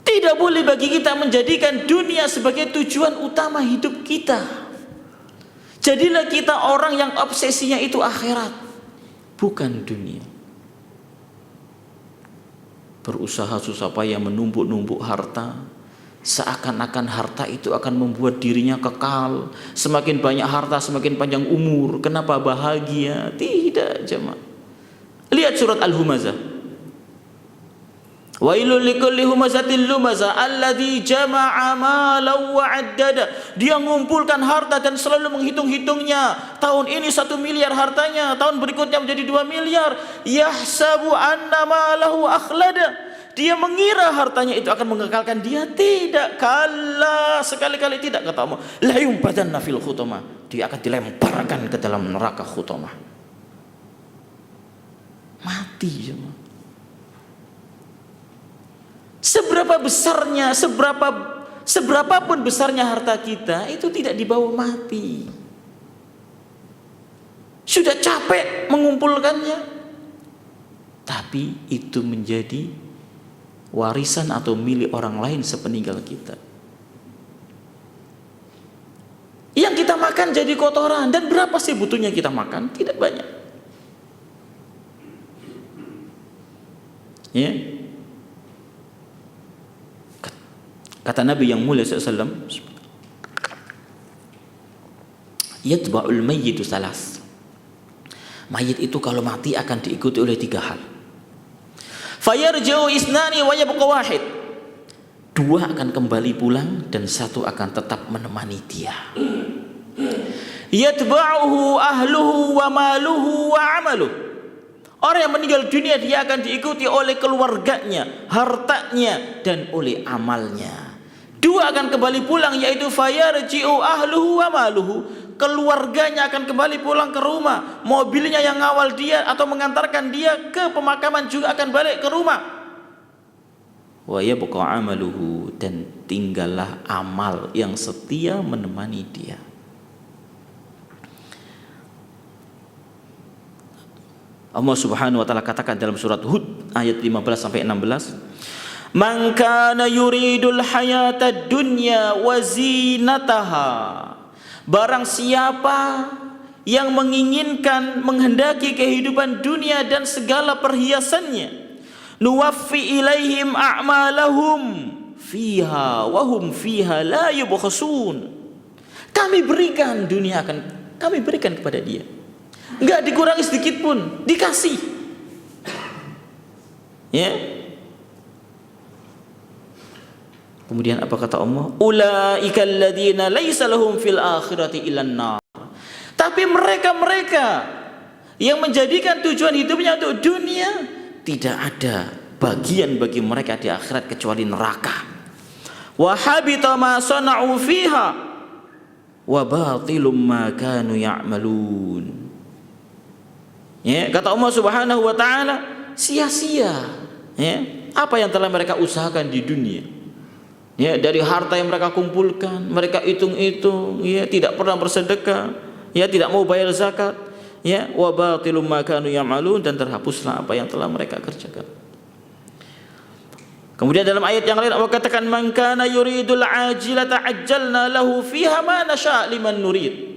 Tidak boleh bagi kita menjadikan dunia sebagai tujuan utama hidup kita. Jadilah kita orang yang obsesinya itu akhirat, bukan dunia. Berusaha susah payah menumpuk-numpuk harta, seakan-akan harta itu akan membuat dirinya kekal. Semakin banyak harta semakin panjang umur. Kenapa bahagia? Tidak, jemaah. Lihat surat Al-Humazah. Wailul likulli humazatil lumazah alladzi jama'a malan wa 'addada. Dia mengumpulkan harta dan selalu menghitung-hitungnya. Tahun ini 1 miliar hartanya, tahun berikutnya menjadi 2 miliar. Yahsabu anna malahu akhlada. Dia mengira hartanya itu akan mengekalkan dia. Tidak, kalla, sekali-kali tidak, kata Allah. La yumbadanna fil khutamah. Dia akan dilemparkan ke dalam neraka khutamah. Mati, jemaah. Seberapa besarnya, seberapapun besarnya harta kita, itu tidak dibawa mati. Sudah capek mengumpulkannya, tapi itu menjadi warisan atau milik orang lain sepeninggal kita. Yang kita makan jadi kotoran. Dan berapa sih butuhnya kita makan? Tidak banyak. Ya. Kata Nabi yang mulia SAW, yatba'ul mayyitu salas. Mayit itu kalau mati akan diikuti oleh 3 hal. Fayarji'u isnani wa yabqa wahid. 2 akan kembali pulang dan 1 akan tetap menemani dia. Yatba'uhu ahluhu wa maluhu wa amaluhu. Orang yang meninggal dunia dia akan diikuti oleh keluarganya, hartanya, dan oleh amalnya. 2 akan kembali pulang, yaitu fayarji'u ahluhu wa maluhu. Keluarganya akan kembali pulang ke rumah. Mobilnya yang ngawal dia atau mengantarkan dia ke pemakaman juga akan balik ke rumah. Wa yabqa amaluhu, dan tinggallah amal yang setia menemani dia. Allah Subhanahu wa taala katakan dalam surat Hud ayat 15 sampai 16, "Man kana yuridul hayatad dunya wa zinataha." Barang siapa yang menginginkan, menghendaki kehidupan dunia dan segala perhiasannya, nuwaffi ilaihim a'malahum fiha wa hum fiha la yubkhasun. Kami berikan dunia, akan kami berikan kepada dia. Enggak dikurangi sedikit pun, dikasih. Ya. Kemudian apa kata Allah? Ulaika alladzina laisa lahum fil akhirati illan nar. Tapi mereka-mereka yang menjadikan tujuan hidupnya untuk dunia, tidak ada bagian bagi mereka di akhirat kecuali neraka. wa habita ma sana'u fiha wa batilum ma kanu ya'malun. Ya, kata Allah Subhanahu wa taala, sia-sia ya apa yang telah mereka usahakan di dunia. Ya, dari harta yang mereka kumpulkan, mereka hitung-hitung, ya, tidak pernah bersedekah, ya, tidak mau bayar zakat, ya, wa batilum ma kanu ya'malun, dan terhapuslah apa yang telah mereka kerjakan. Kemudian dalam ayat yang lain Allah katakan, man kana yuridul ajilata ajjalna lahu fiha ma nasha' liman nurid.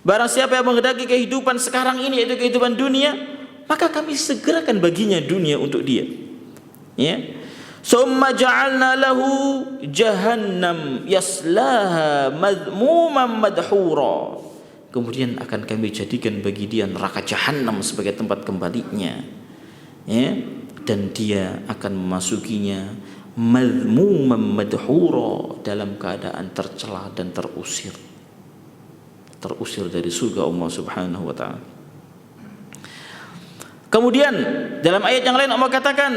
Barang siapa yang menghendaki kehidupan sekarang ini, yaitu kehidupan dunia, maka kami segerakan baginya dunia untuk dia. Ya. Summa ja'alna lahu jahannam yaslaha madhmuman madhura. Kemudian akan kami jadikan bagi dia neraka jahanam sebagai tempat kembalinya. Ya, dan dia akan memasukinya madhmuman madhura, dalam keadaan tercela dan terusir dari surga Allah Subhanahu wa taala. Kemudian dalam ayat yang lain Allah katakan,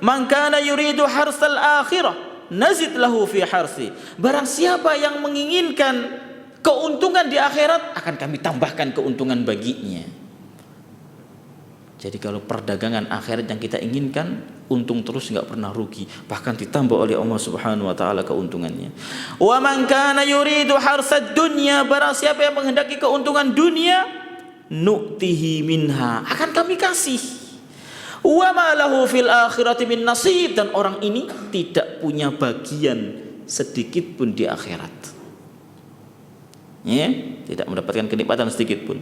man kana yuridu harsal akhirah nazid lahu fi harsi. Barang siapa yang menginginkan keuntungan di akhirat, akan kami tambahkan keuntungan baginya. Jadi kalau perdagangan akhirat yang kita inginkan, untung terus, nggak pernah rugi, bahkan ditambah oleh Allah Subhanahu wa taala keuntungannya. Wa man kana yuridu harsad dunya, barang siapa yang menghendaki keuntungan dunia, nu'tihi minha, akan kami kasih. Wa ma lahu fil akhirati min nasib, dan orang ini tidak punya bagian sedikit pun di akhirat. Ya, tidak mendapatkan kenikmatan sedikit pun.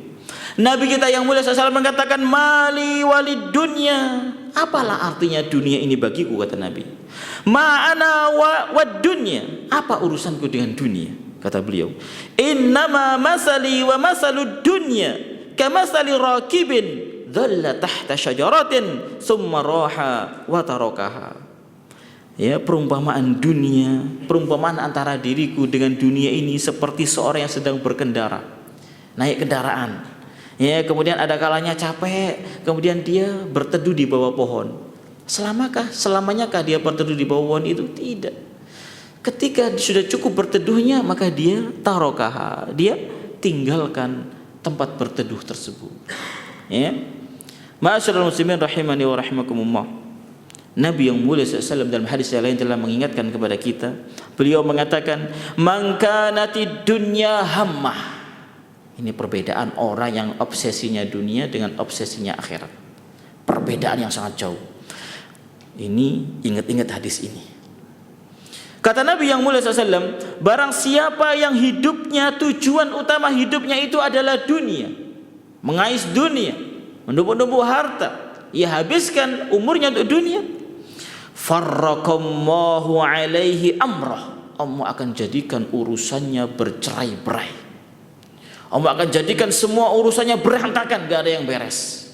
Nabi kita yang mulia SAW mengatakan, mali walid dunya. Apalah artinya dunia ini bagiku, kata Nabi. Ma'ana wad dunya. Apa urusanku dengan dunia, kata beliau. Innama masali wa masalud dunya kamasali rakibin dhalla tahta syajaratin summa raha wa tarakaha. Ya, perumpamaan dunia, perumpamaan antara diriku dengan dunia ini seperti seorang yang sedang berkendara, naik kendaraan. Ya, kemudian ada kalanya capek, kemudian dia berteduh di bawah pohon. Selamanyakah dia berteduh di bawah pohon itu? Tidak. Ketika sudah cukup berteduhnya, maka dia tarokaha, dia tinggalkan tempat berteduh tersebut. Ya, ma'asyiral muslimin rahimani wa rahimakumullah. Nabi yang mulia SAW dalam hadis yang lain telah mengingatkan kepada kita. Beliau mengatakan, man kanatid dunya hammah. Ini perbedaan orang yang obsesinya dunia dengan obsesinya akhirat. Perbedaan yang sangat jauh. Ini ingat-ingat hadis ini. Kata Nabi yang mulia SAW, barang siapa yang hidupnya, tujuan utama hidupnya itu adalah dunia, mengais dunia, menumpuk-numpuk harta, ia habiskan umurnya untuk dunia, farraqallahu alaihi amrah, Allah akan jadikan urusannya bercerai-berai. Allah akan jadikan semua urusannya berantakan, gak ada yang beres.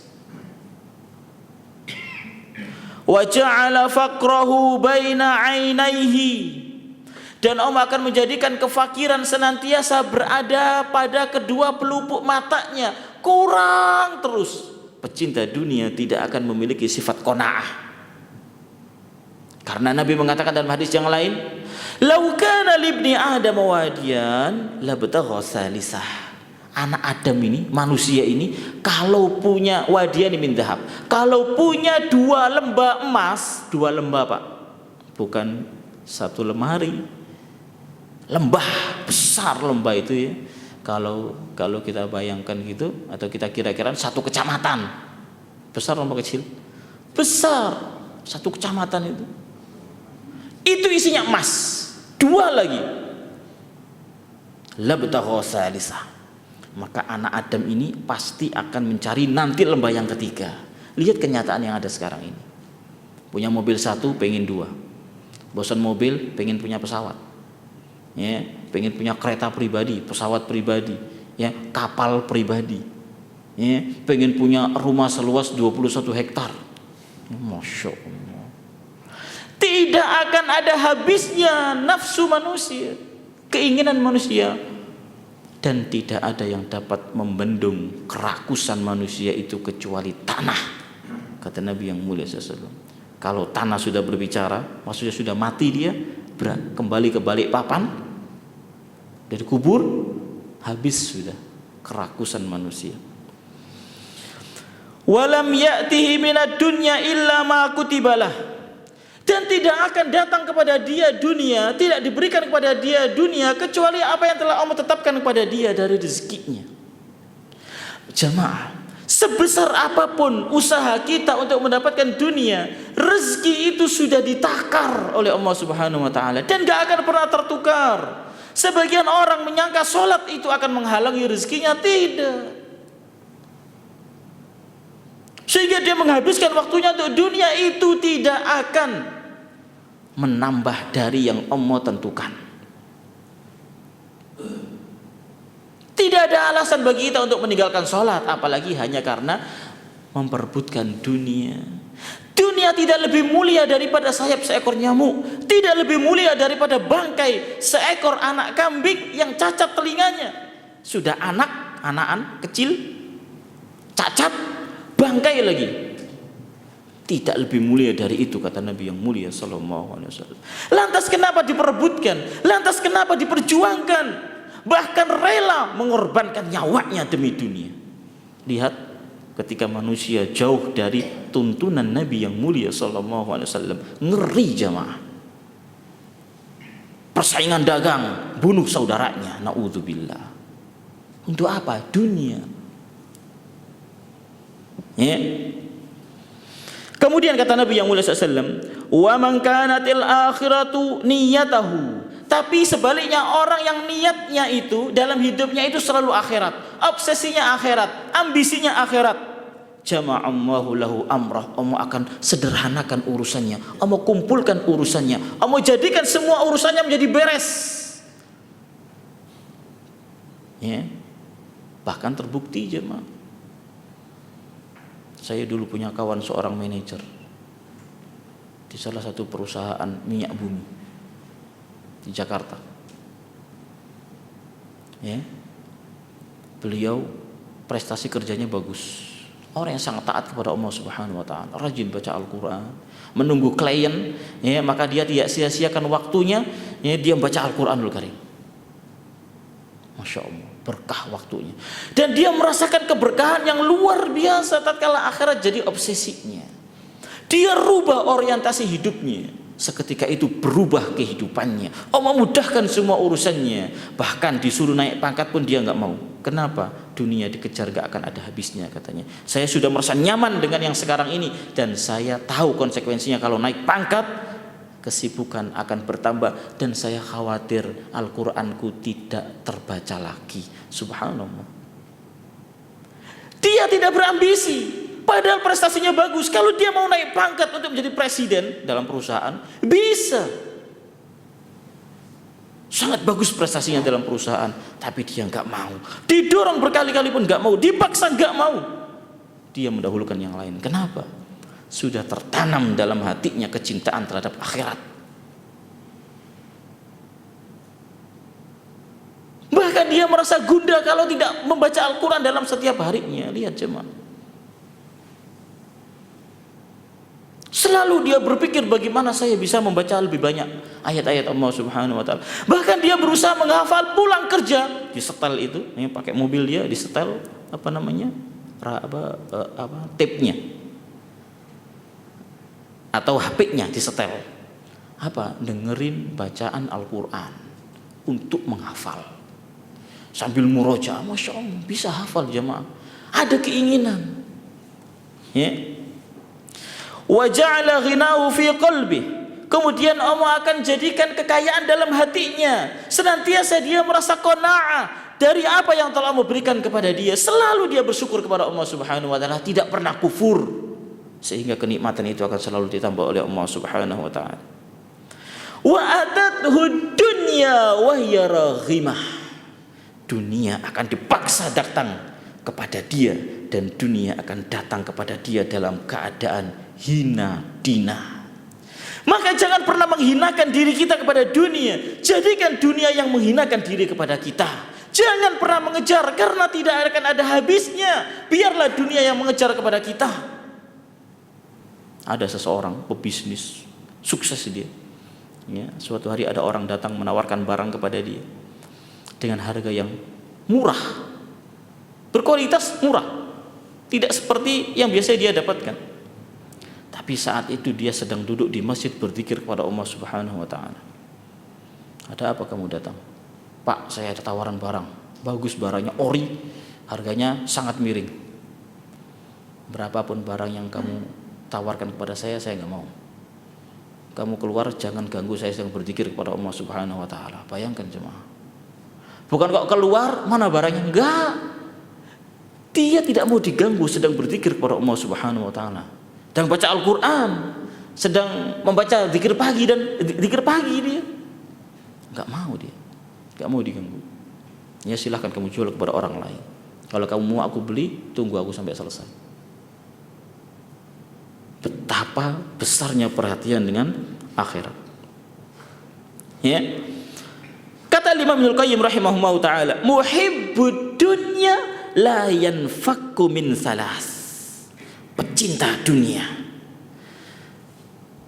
Wa ja'ala faqrahu baina 'ainaihi, dan Allah akan menjadikan kefakiran senantiasa berada pada kedua pelupuk matanya, kurang terus. Pecinta dunia tidak akan memiliki sifat qanaah. Karena Nabi mengatakan dalam hadis yang lain, "Lau kana libni Adam wadiyan labtagha salisah." Anak Adam ini, manusia ini, kalau punya wadiyan min dhahab, kalau punya 2 lembah emas, 2 lembah Pak, bukan 1 lemari, lembah besar, lembah itu ya. Kalau kita bayangkan gitu, atau kita kira-kira 1 kecamatan, besar lembah kecil, besar 1 kecamatan itu isinya emas, 2 lagi, labtagha salisah. Maka anak Adam ini pasti akan mencari nanti lembah yang ketiga. Lihat kenyataan yang ada sekarang ini. Punya mobil 1, pengen 2. Bosan mobil, pengen punya pesawat. Ya, pengen punya kereta pribadi, pesawat pribadi, ya, kapal pribadi. Ya, pengen punya rumah seluas 21 hektar. Masya Allah. Tidak akan ada habisnya nafsu manusia, keinginan manusia. Dan tidak ada yang dapat membendung kerakusan manusia itu kecuali tanah. Kata Nabi yang mulia SAW, kalau tanah sudah berbicara, maksudnya sudah mati dia, kubra, kembali ke balik papan dari kubur, habis sudah kerakusan manusia. Walam ya'tihi minad dunya illa ma kutibalah, dan tidak akan datang kepada dia dunia, tidak diberikan kepada dia dunia kecuali apa yang telah Allah tetapkan kepada dia dari rezekinya. Jamaah, sebesar apapun usaha kita untuk mendapatkan dunia, rezeki itu sudah ditakar oleh Allah Subhanahu wa taala dan gak akan pernah tertukar. Sebagian orang menyangka sholat itu akan menghalangi rezekinya, tidak. Sehingga dia menghabiskan waktunya untuk dunia, itu tidak akan menambah dari yang Allah tentukan. Tidak ada alasan bagi kita untuk meninggalkan sholat, apalagi hanya karena memperebutkan dunia. Dunia tidak lebih mulia daripada sayap seekor nyamuk, tidak lebih mulia daripada bangkai seekor anak kambing yang cacat telinganya. Sudah anakan kecil, cacat, bangkai lagi. Tidak lebih mulia dari itu, kata Nabi yang mulia sallallahu alaihi wasallam. Lantas kenapa diperebutkan? Lantas kenapa diperjuangkan? Bahkan rela mengorbankan nyawanya demi dunia. Lihat, ketika manusia jauh dari tuntunan Nabi yang mulia sallallahu alaihi wasallam, ngeri jamaah. Persaingan dagang, bunuh saudaranya, naudzubillah. Untuk apa? Dunia. Ya. Kemudian kata Nabi yang mulia sallallahu, "Wa man kanatil akhiratu niyatahu." Tapi sebaliknya, orang yang niatnya itu dalam hidupnya itu selalu akhirat, obsesinya akhirat, ambisinya akhirat, jama'allahu lahu amrah, Allah akan sederhanakan urusannya, Allah kumpulkan urusannya, Allah jadikan semua urusannya menjadi beres. Ya. Bahkan terbukti jemaah. Saya dulu punya kawan seorang manajer di salah satu perusahaan minyak bumi di Jakarta. Ya. Beliau prestasi kerjanya bagus. Orang yang sangat taat kepada Allah Subhanahu wa taala, rajin baca Al-Qur'an, menunggu klien, ya, maka dia tidak sia-siakan waktunya, ya, dia baca Al-Qur'anul Karim. Masya Allah, berkah waktunya. Dan dia merasakan keberkahan yang luar biasa tatkala akhirat jadi obsesinya. Dia rubah orientasi hidupnya. Seketika itu berubah kehidupannya. Allah mudahkan semua urusannya. Bahkan disuruh naik pangkat pun dia nggak mau. Kenapa? Dunia dikejar gak akan ada habisnya, katanya. Saya sudah merasa nyaman dengan yang sekarang ini, dan saya tahu konsekuensinya kalau naik pangkat, kesibukan akan bertambah, dan saya khawatir Al-Qur'anku tidak terbaca lagi. Subhanallah. Dia tidak berambisi, padahal prestasinya bagus. Kalau dia mau naik pangkat untuk menjadi presiden dalam perusahaan, bisa. Sangat bagus prestasinya dalam perusahaan, tapi dia nggak mau. Didorong berkali-kali pun nggak mau, dipaksa nggak mau. Dia mendahulukan yang lain. Kenapa? Sudah tertanam dalam hatinya kecintaan terhadap akhirat. Bahkan dia merasa gundah kalau tidak membaca Al-Quran dalam setiap harinya. Lihat jemaah. Selalu dia berpikir bagaimana saya bisa membaca lebih banyak ayat-ayat Allah Subhanahu wa taala. Bahkan dia berusaha menghafal, pulang kerja di setel itu, ini pakai mobil dia di setel tape-nya atau HP-nya di setel. Dengerin bacaan Al-Qur'an untuk menghafal. Sambil murojaah, Masya Allah, bisa hafal jemaah. Ada keinginan. Ya. Wa ja'ala ghinahu fi qalbi. Kemudian Allah akan jadikan kekayaan dalam hatinya. Senantiasa dia merasa qanaah dari apa yang telah Allah berikan kepada dia. Selalu dia bersyukur kepada Allah Subhanahu wa taala, tidak pernah kufur. Sehingga kenikmatan itu akan selalu ditambah oleh Allah Subhanahu wa taala. Wa atathu dunya wa hiya raghimah. Dunia akan dipaksa datang kepada dia, dan dunia akan datang kepada dia dalam keadaan hina dina. Maka jangan pernah menghinakan diri kita kepada dunia. Jadikan dunia yang menghinakan diri kepada kita. Jangan pernah mengejar, karena tidak akan ada habisnya. Biarlah dunia yang mengejar kepada kita. Ada seseorang pebisnis, sukses dia. Ya, suatu hari ada orang datang menawarkan barang kepada dia dengan harga yang murah, berkualitas murah, tidak seperti yang biasa dia dapatkan. Tapi saat itu dia sedang duduk di masjid berzikir kepada Allah Subhanahu wa taala. Ada apa kamu datang? Pak, saya ada tawaran barang. Bagus barangnya, ori, harganya sangat miring. Berapapun barang yang kamu tawarkan kepada saya nggak mau. Kamu keluar, jangan ganggu saya sedang berzikir kepada Allah Subhanahu wa taala. Bayangkan jemaah. Bukan kok keluar, mana barangnya? Enggak. Dia tidak mau diganggu sedang berzikir kepada Allah Subhanahu wa taala. Sedang baca Al-Qur'an, sedang membaca zikir pagi dan zikir pagi dia. Enggak mau dia. Enggak mau diganggu. Ya silahkan kamu jual kepada orang lain. Kalau kamu mau aku beli, tunggu aku sampai selesai. Betapa besarnya perhatian dengan akhirat. Ya. Kata Imam Ibnu Qayyim rahimahullah taala, muhibbud dunya la yanfakku min salas. Pecinta dunia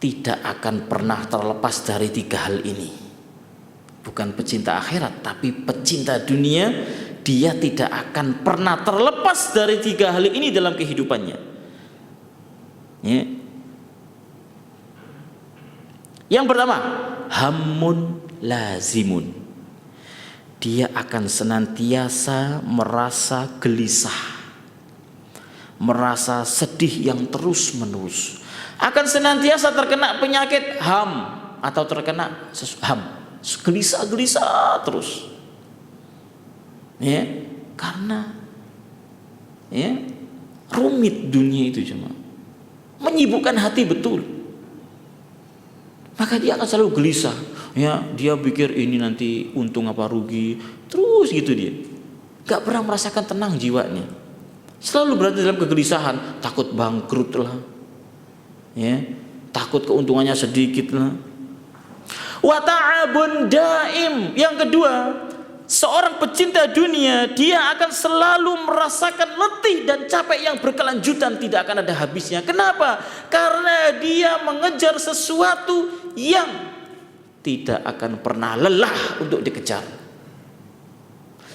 tidak akan pernah terlepas dari 3 hal ini. Bukan pecinta akhirat, tapi pecinta dunia, dia tidak akan pernah terlepas dari 3 hal ini dalam kehidupannya. Ya. Yang pertama, hammun lazimun. Dia akan senantiasa merasa gelisah, merasa sedih yang terus menerus, akan senantiasa terkena penyakit ham atau terkena ham, gelisah terus. Ya, karena ya rumit dunia itu cuma menyibukkan hati betul. Maka dia akan selalu gelisah. Ya, dia pikir ini nanti untung apa rugi, terus gitu dia. Gak pernah merasakan tenang jiwanya. Selalu berada dalam kegelisahan, takut bangkrut lah. Ya, takut keuntungannya sedikit lah. Wa ta'abun daim. Yang kedua, seorang pecinta dunia, dia akan selalu merasakan letih dan capek yang berkelanjutan, tidak akan ada habisnya. Kenapa? Karena dia mengejar sesuatu yang tidak akan pernah lelah untuk dikejar.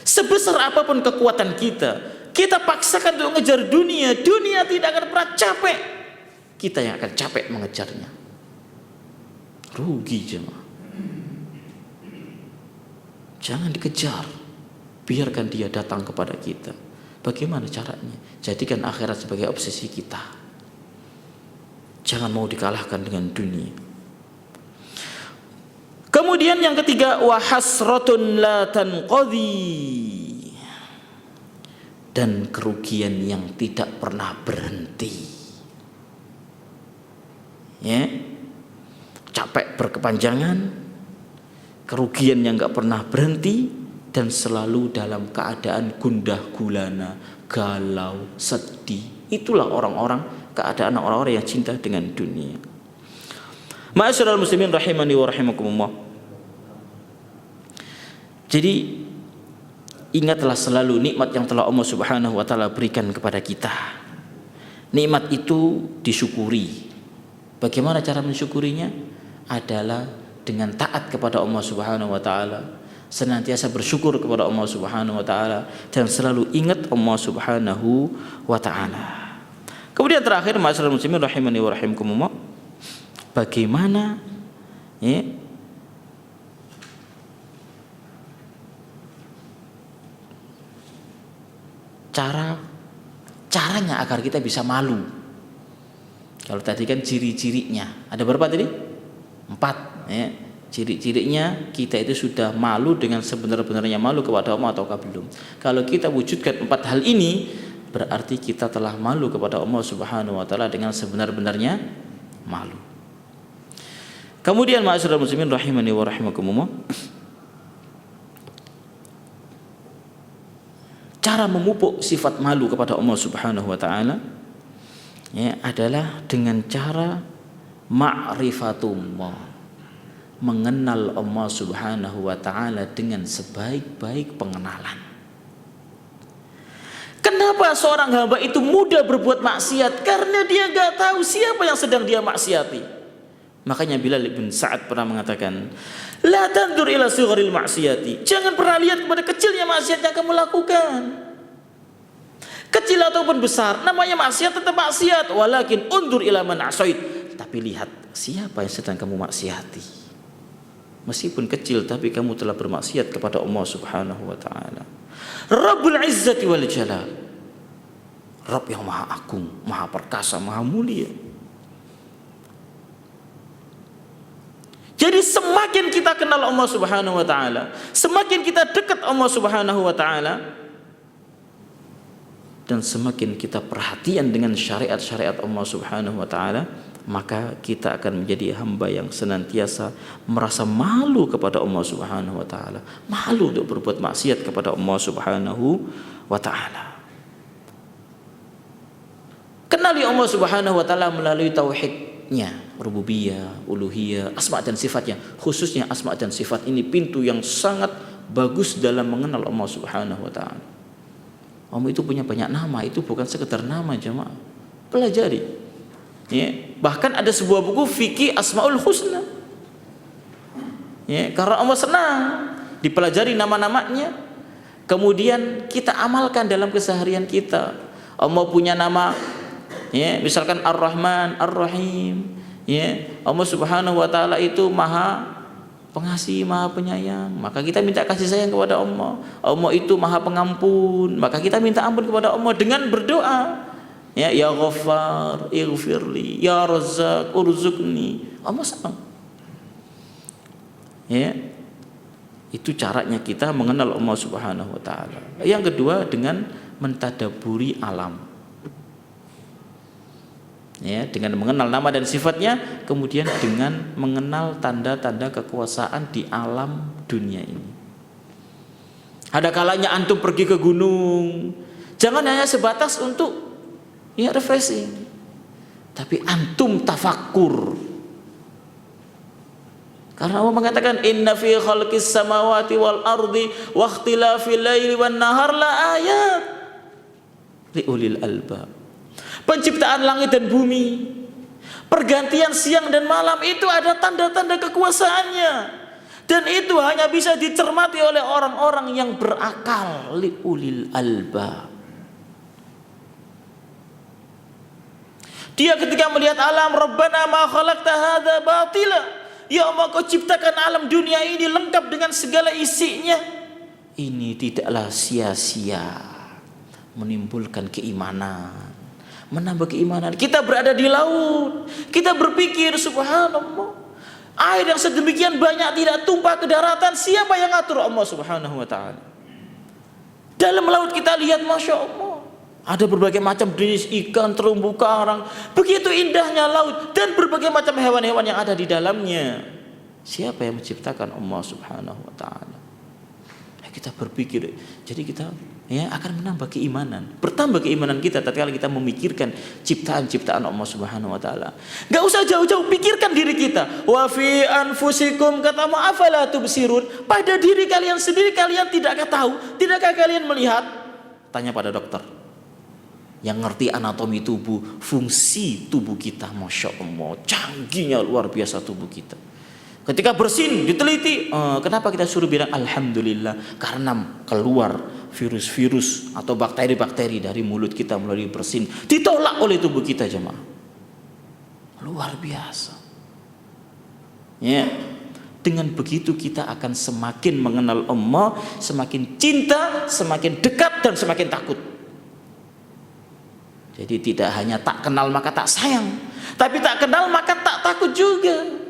Sebesar apapun kekuatan kita, kita paksakan untuk mengejar dunia, dunia tidak akan pernah capek. Kita yang akan capek mengejarnya. Rugi jemaah. Jangan dikejar, biarkan dia datang kepada kita. Bagaimana caranya? Jadikan akhirat sebagai obsesi kita. Jangan mau dikalahkan dengan dunia. Kemudian yang ketiga, wa hasratun la tanqadhi. Dan kerugian yang tidak pernah berhenti. Ya. Capek berkepanjangan, kerugian yang enggak pernah berhenti, dan selalu dalam keadaan gundah gulana, galau, sedih. Itulah keadaan orang-orang yang cinta dengan dunia. Ma'asyiral muslimin rahimani wa rahimakumullah. Jadi ingatlah selalu nikmat yang telah Allah Subhanahu wa taala berikan kepada kita. Nikmat itu disyukuri. Bagaimana cara mensyukurinya? Adalah dengan taat kepada Allah Subhanahu wa taala, senantiasa bersyukur kepada Allah Subhanahu wa taala, dan selalu ingat Allah Subhanahu wa taala. Kemudian terakhir, ma'asyiral muslimin rahimani wa rahimakumullah, bagaimana ya caranya agar kita bisa malu. Kalau tadi kan ciri-cirinya ada berapa tadi? 4 ya. Ciri-cirinya kita itu sudah malu dengan sebenar-benarnya malu kepada Allah ataukah belum. Kalau kita wujudkan 4 hal ini, berarti kita telah malu kepada Allah Subhanahu wa taala dengan sebenar-benarnya malu. Kemudian ma'asyiral muslimin rahimani wa rahimakumullah, cara memupuk sifat malu kepada Allah Subhanahu wa taala ya adalah dengan cara ma'rifatullah, mengenal Allah Subhanahu wa taala dengan sebaik-baik pengenalan. Kenapa seorang hamba itu mudah berbuat maksiat? Karena dia enggak tahu siapa yang sedang dia maksiati. Makanya Bilal bin Sa'ad pernah mengatakan, la tandur ila sigharil ma'siyati. Jangan pernah lihat kepada kecilnya maksiat yang kamu lakukan. Kecil ataupun besar, namanya maksiat tetap maksiat. Walakin undur ila man asait. Tapi lihat siapa yang sedang kamu maksiati. Meskipun kecil, tapi kamu telah bermaksiat kepada Allah Subhanahu wa ta'ala. Rabbul Izzati wal Jalal. Rabb yang maha agung, maha perkasa, maha mulia. Jadi semakin kita kenal Allah Subhanahu wa ta'ala, semakin kita dekat Allah Subhanahu wa ta'ala, dan semakin kita perhatian dengan syariat-syariat Allah Subhanahu wa ta'ala, maka kita akan menjadi hamba yang senantiasa merasa malu kepada Allah Subhanahu wa ta'ala, malu untuk berbuat maksiat kepada Allah Subhanahu wa ta'ala. Kenali Allah Subhanahu wa ta'ala melalui tauhidnya, rububiyah, uluhiyah, asma dan sifatnya. Khususnya asma dan sifat ini pintu yang sangat bagus dalam mengenal Allah Subhanahu wa ta'ala. Allah itu punya banyak nama, itu bukan sekedar nama jemaah. Pelajari. Ya, bahkan ada sebuah buku fikih Asmaul Husna. Ya, karena Allah senang dipelajari nama-namanya, kemudian kita amalkan dalam keseharian kita. Allah punya nama, ya, misalkan Ar-Rahman, Ar-Rahim. Ya, Allah Subhanahu wa ta'ala itu maha pengasih, maha penyayang, maka kita minta kasih sayang kepada Allah. Allah itu maha pengampun, maka kita minta ampun kepada Allah dengan berdoa. Ya Ghaffar, ighfirli, ya Razzaq, urzuqni. Allah senang. Ya, itu caranya kita mengenal Allah Subhanahu wa ta'ala. Yang kedua, dengan mentadaburi alam. Ya, dengan mengenal nama dan sifatnya, kemudian dengan mengenal tanda-tanda kekuasaan di alam dunia ini. Ada kalanya antum pergi ke gunung, jangan hanya sebatas untuk refreshing, tapi antum tafakkur. Karena Allah mengatakan inna fi khalqis samawati wal ardi wa ikhtilafil laili wan nahar la ayat li ulil albab. Penciptaan langit dan bumi, pergantian siang dan malam, itu ada tanda-tanda kekuasaannya, dan itu hanya bisa dicermati oleh orang-orang yang berakal. Li ulil albab. Dia ketika melihat alam, Rabbana ma khalaqta hadza batila. Ya Allah, kau ciptakan alam dunia ini lengkap dengan segala isinya. Ini tidaklah sia-sia, menimbulkan keimanan, menambah keimanan. Kita berada di laut, kita berpikir subhanallah, air yang sedemikian banyak tidak tumpah ke daratan, siapa yang ngatur? Allah Subhanahu wa ta'ala. Dalam laut kita lihat, masya Allah, ada berbagai macam jenis ikan, terumbu karang, begitu indahnya laut, dan berbagai macam hewan-hewan yang ada di dalamnya. Siapa yang menciptakan? Allah Subhanahu wa ta'ala. Kita berpikir, jadi kita akan menambah keimanan, bertambah keimanan kita tatkala kita memikirkan ciptaan-ciptaan Allah Subhanahu wa ta'ala. Gak usah jauh-jauh, pikirkan diri kita. Wa fi anfusikum, kata ma afala tubsirun. Pada diri kalian sendiri, kalian tidakkah tahu, tidakkah kalian melihat? Tanya pada dokter yang ngerti anatomi tubuh, fungsi tubuh kita. Masya Allah, canggihnya luar biasa tubuh kita. Ketika bersin, diteliti, kenapa kita suruh bilang alhamdulillah? Karena keluar virus-virus atau bakteri-bakteri dari mulut kita melalui bersin, ditolak oleh tubuh kita jemaah. Luar biasa. Ya, dengan begitu kita akan semakin mengenal Allah, semakin cinta, semakin dekat, dan semakin takut. Jadi tidak hanya tak kenal maka tak sayang, tapi tak kenal maka tak takut juga.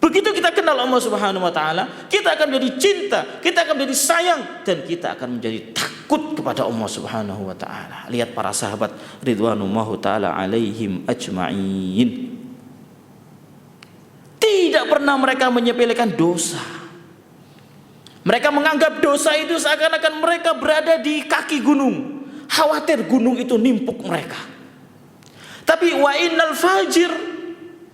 Begitu kita kenal Allah Subhanahu wa ta'ala, kita akan menjadi cinta, kita akan menjadi sayang, dan kita akan menjadi takut kepada Allah Subhanahu wa ta'ala. Lihat para sahabat ridwanullahu ta'ala alaihim ajma'in. Tidak pernah mereka menyepelekan dosa. Mereka menganggap dosa itu seakan-akan mereka berada di kaki gunung, khawatir gunung itu nimpuk mereka. Tapi wa innal fajir,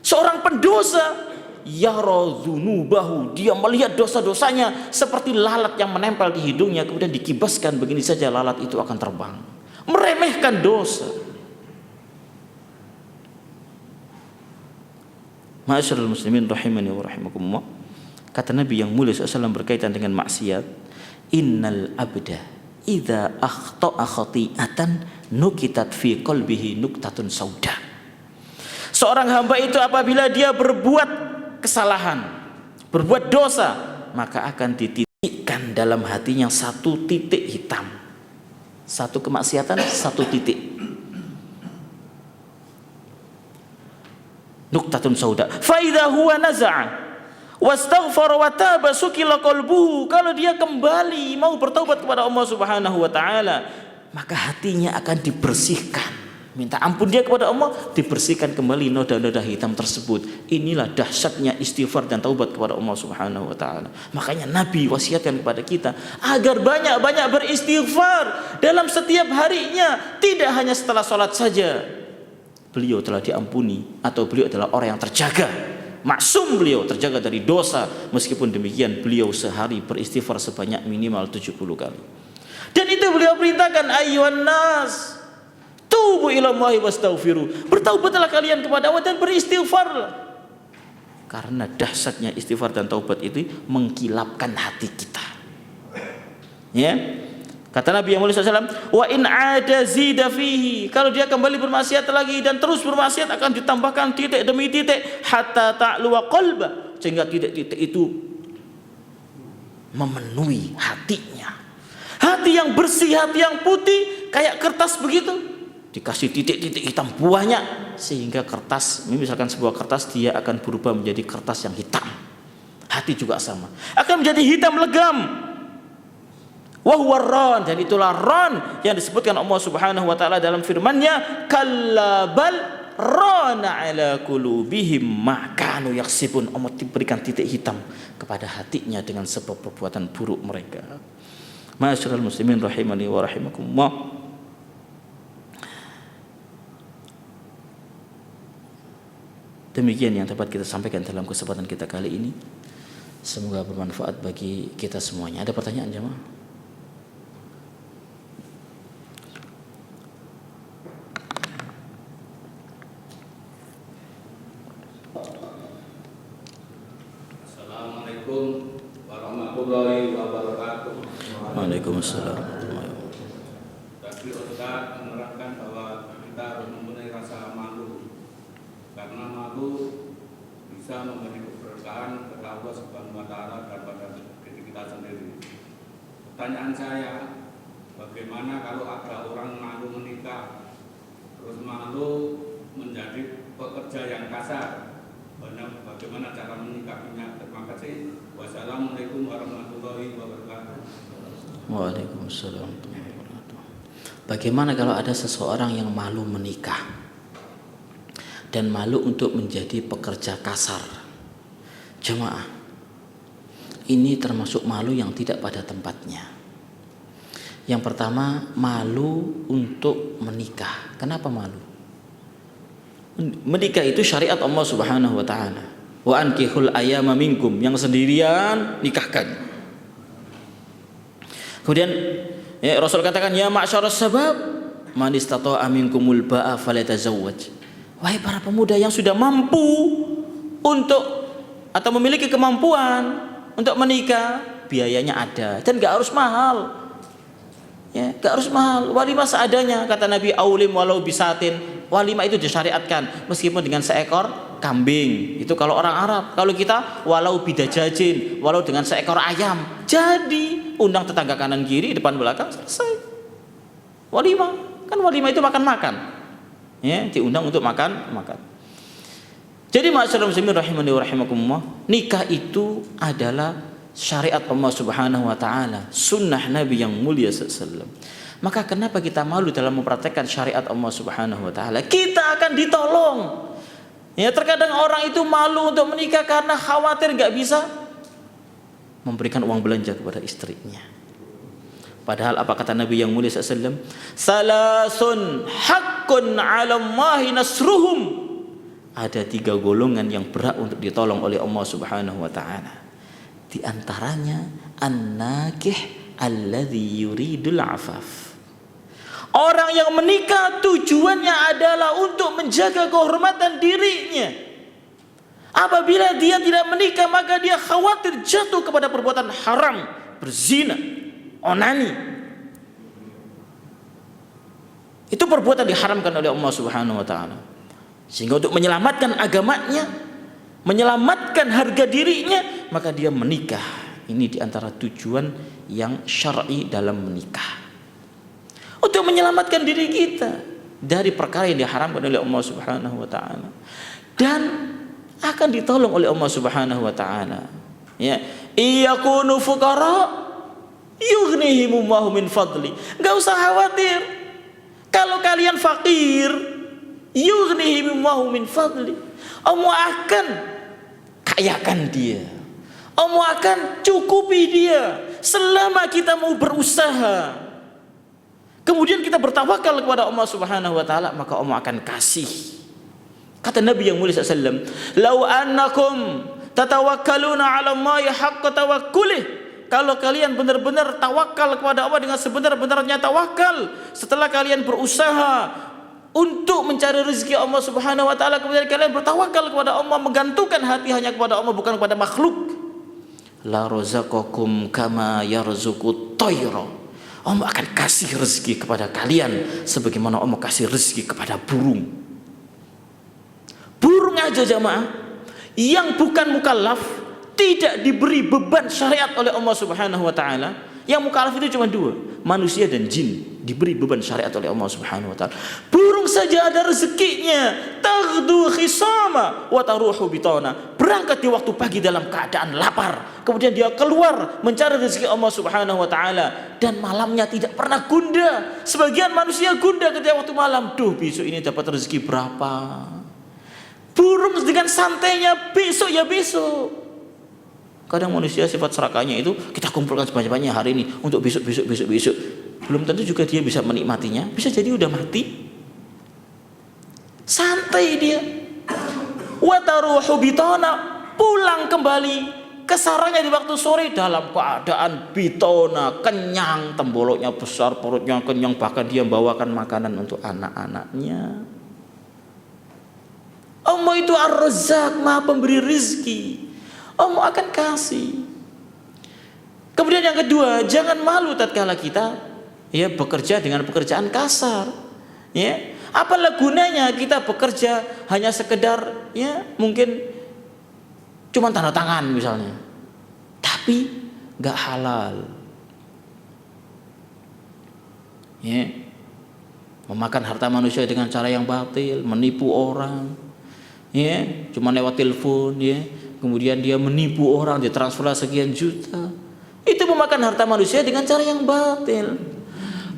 seorang pendosa, yara dzunubahu, dia melihat dosa-dosanya seperti lalat yang menempel di hidungnya, kemudian dikibaskan begini saja lalat itu akan terbang. Meremehkan dosa. Ma'asyiral muslimin rahimani wa rahimakumullah. Kata Nabi yang mulia SAW berkaitan dengan maksiat, innal abda idza akhta'a khati'atan nukitat fi qalbihi nuktatun sauda. Seorang hamba itu apabila dia berbuat kesalahan, berbuat dosa, maka akan dititikkan dalam hatinya satu titik hitam. Satu kemaksiatan, satu titik. Nuktatun sauda. Fa idza huwa naza'a wastaghfara wa taba sukila qalbuhu. Kalau dia kembali mau bertaubat kepada Allah Subhanahu wa taala, maka hatinya akan dibersihkan. Minta ampun dia kepada Allah, dibersihkan kembali noda-noda hitam tersebut. Inilah dahsyatnya istighfar dan taubat kepada Allah Subhanahu wa taala. Makanya Nabi wasiatkan kepada kita agar banyak-banyak beristighfar dalam setiap harinya, tidak hanya setelah salat saja. Beliau telah diampuni, atau beliau adalah orang yang terjaga, maksum, beliau terjaga dari dosa. Meskipun demikian beliau sehari beristighfar sebanyak minimal 70 kali. Dan itu beliau perintahkan, ayyuhan nas tubu ilallahi wastaghfiru. Bertaubatlah kalian kepada Allah dan beristighfarlah. Karena dahsyatnya istighfar dan taubat itu mengkilapkan hati kita. Ya. Kata Nabi yang mulia SAW, wa in ada zida fihi. Kalau dia kembali bermaksiat lagi dan terus bermaksiat, akan ditambahkan titik demi titik hatta ta'luwa qalba, sehingga titik-titik itu memenuhi hatinya. Hati yang bersih, hati yang putih kayak kertas begitu, dikasih titik-titik hitam buahnya, sehingga kertas, misalkan sebuah kertas, dia akan berubah menjadi kertas yang hitam. Hati juga sama, akan menjadi hitam legam. Wahuwa ron, dan itulah ron yang disebutkan Allah Subhanahu wa taala dalam firman-Nya, kalla bal rana ala qulubihim ma kanu yaksibun. Allah berikan titik hitam kepada hatinya dengan sebab perbuatan buruk mereka. Ma'asyiral muslimin rahimani wa rahimakumullah. Demikian yang dapat kita sampaikan dalam kesempatan kita kali ini. Semoga bermanfaat bagi kita semuanya. Ada pertanyaan jemaah? Assalamualaikum warahmatullahi wabarakatuh. Waalaikumsalam. Tadi Ustaz menerangkan bahwa kita harus mempunyai rasa malu, karena malu bisa memberi keberkahan kepada Allah Subhanahu wa taala dan pada diri kita sendiri. Pertanyaan saya, bagaimana kalau ada orang malu menikah, terus malu menjadi pekerja yang kasar? Bagaimana cara menyikapinya? Terima kasih. Wassalamualaikum warahmatullahi wabarakatuh. Waalaikumsalam. Bagaimana kalau ada seseorang yang malu menikah dan malu untuk menjadi pekerja kasar? Jemaah, ini termasuk malu yang tidak pada tempatnya. Yang pertama, malu untuk menikah. Kenapa malu? Menikah itu syariat Allah Subhanahu wa taala. Wa ankihul ayyama minkum, yang sendirian nikahkan. Kemudian ya, Rasul katakan, ya ma'syaras sabab man istata'a minkumul ba'a falyatazawwaj. Wahai para pemuda yang sudah mampu untuk atau memiliki kemampuan untuk menikah, biayanya ada dan enggak harus mahal. Ya, enggak harus mahal. Walimah seadanya, kata Nabi, aulim walau bisatin. Walimah itu disyariatkan meskipun dengan seekor kambing. Itu kalau orang Arab. Kalau kita walau bidajajin, walau dengan seekor ayam. Jadi undang tetangga kanan kiri, depan belakang, selesai. Walimah, kan walimah itu makan-makan. Ya, diundang untuk makan. Jadi ma'asyiral muslimin rahimani wa rahimakumullah, nikah itu adalah syariat Allah Subhanahu wa taala, sunnah Nabi yang mulia sallallahu. Maka kenapa kita malu dalam mempraktekkan syariat Allah Subhanahu wa taala? Kita akan ditolong. Ya, terkadang orang itu malu untuk menikah karena khawatir enggak bisa memberikan uang belanja kepada istrinya. Padahal apa kata Nabi yang mulia sallallahu? Salasun haqqun 'ala Allahi nasruhum. Ada 3 golongan yang berhak untuk ditolong oleh Allah Subhanahu wa taala. Di antaranya an-nakih alladzi yuridul afaf. Orang yang menikah tujuannya adalah untuk menjaga kehormatan dirinya. Apabila dia tidak menikah, maka dia khawatir jatuh kepada perbuatan haram, berzina, onani. Itu perbuatan diharamkan oleh Allah Subhanahu wa taala. Sehingga untuk menyelamatkan agamanya, menyelamatkan harga dirinya, maka dia menikah. Ini diantara tujuan yang syar'i dalam menikah. Untuk menyelamatkan diri kita dari perkara yang diharamkan oleh Allah Subhanahu wa taala. Dan akan ditolong oleh Allah Subhanahu wa taala. Ya, iyakunu fuqara yughnihimullahu min fadli. Enggak usah khawatir. Kalau kalian fakir, yughnihimullahu min fadli. Allah akan kayakan dia. Allah akan cukupi dia selama kita mau berusaha. Kemudian kita bertawakal kepada Allah Subhanahu wa taala, maka Allah akan kasih. Kata Nabi yang mulia SAW, "Lau annakum tatawakkaluna 'ala Allahi haqqa tawakkulih." Kalau kalian benar-benar tawakal kepada Allah dengan sebenar-benarnya tawakal, setelah kalian berusaha untuk mencari rezeki Allah Subhanahu wa taala, kemudian kalian bertawakal kepada Allah, menggantungkan hati hanya kepada Allah, bukan kepada makhluk, la razaqakum kama yarzuqut tayra. Allah akan kasih rezeki kepada kalian sebagaimana Allah kasih rezeki kepada burung. Burung aja jamaah yang bukan mukallaf tidak diberi beban syariat oleh Allah Subhanahu wa taala. Yang mukallaf itu cuma dua, manusia dan jin, diberi beban syariat oleh Allah Subhanahu wa taala. Burung saja ada rezekinya, taghdu khisama wa taruhu bitana. Berangkat di waktu pagi dalam keadaan lapar, kemudian dia keluar mencari rezeki Allah Subhanahu wa taala, dan malamnya tidak pernah gundah. Sebagian manusia gundah ketika waktu malam, duh besok ini dapat rezeki berapa. Burung dengan santainya, besok ya besok. Kadang manusia sifat serakahnya itu, kita kumpulkan sebanyak-banyaknya hari ini untuk besok. Belum tentu juga dia bisa menikmatinya, bisa jadi udah mati. Santai dia. Wa taruhu bitana, pulang kembali ke sarangnya di waktu sore dalam keadaan bitona, kenyang, temboloknya besar, perutnya kenyang, bahkan dia membawakan makanan untuk anak-anaknya. Allah itu Ar-Razzaq, Maha pemberi rezeki. Allah akan kasih. Kemudian yang kedua, jangan malu tatkala kita ya bekerja dengan pekerjaan kasar. Ya, apalah gunanya kita bekerja hanya sekedar ya mungkin cuma tanda tangan misalnya, tapi nggak halal. Ya, memakan harta manusia dengan cara yang batil, menipu orang. Ya, cuma lewat telepon ya, kemudian dia menipu orang, ditransfer sekian juta. Itu memakan harta manusia dengan cara yang batil.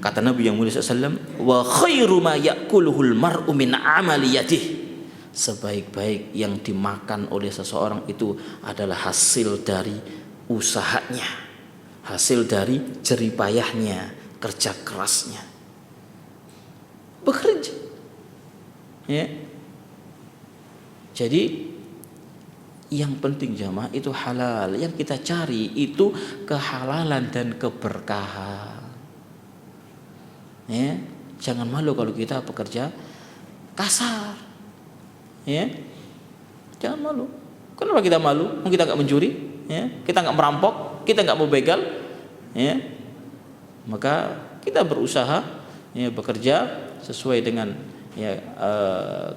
Kata Nabi yang mulia SAW, wa khairu ma ya'kuluhul mar'u min amali yadihi. Sebaik-baik yang dimakan oleh seseorang itu adalah hasil dari usahanya, hasil dari jeripayahnya, kerja kerasnya, bekerja. Ya. Jadi yang penting jamaah itu halal. Yang kita cari itu kehalalan dan keberkahan. Ya, jangan malu kalau kita bekerja kasar. Ya, jangan malu. Kenapa kita malu? Kita nggak mencuri, ya, kita nggak merampok, kita nggak mau begal, ya. Maka kita berusaha, ya, bekerja sesuai dengan ya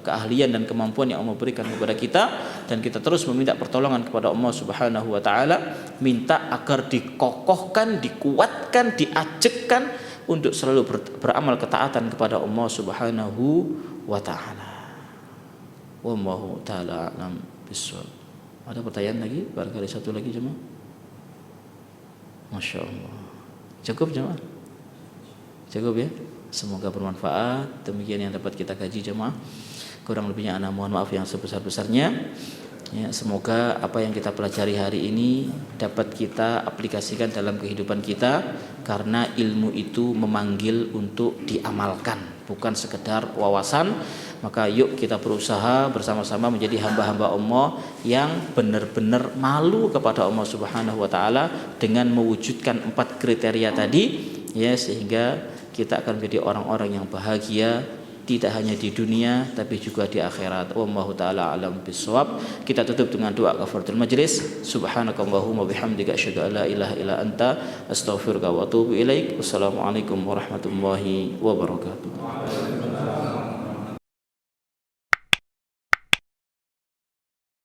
keahlian dan kemampuan yang Allah berikan kepada kita, dan kita terus meminta pertolongan kepada Allah Subhanahu wa taala, minta agar dikokohkan, dikuatkan, diajekkan untuk selalu beramal ketaatan kepada Allah Subhanahu wa taala. Wallahu taala a'lam bishawab. Ada pertanyaan lagi? Barangkali satu lagi jemaah. Masya Allah. Cukup jemaah? Cukup ya? Semoga bermanfaat. Demikian yang dapat kita kaji jemaah. Kurang lebihnya ana mohon maaf yang sebesar-besarnya. Ya, semoga apa yang kita pelajari hari ini dapat kita aplikasikan dalam kehidupan kita, karena ilmu itu memanggil untuk diamalkan, bukan sekedar wawasan. Maka yuk kita berusaha bersama-sama menjadi hamba-hamba Allah yang benar-benar malu kepada Allah Subhanahu wa taala dengan mewujudkan 4 kriteria tadi, ya, sehingga kita akan menjadi orang-orang yang bahagia tidak hanya di dunia tapi juga di akhirat. Wallahu taala alam bisawab. Kita tutup dengan doa kafaratul majlis. Subhanakallahumma bihamdika asyhadu an la ilaha illa anta astaghfiruka wa atubu ilaik. Wassalamualaikum warahmatullahi wabarakatuh.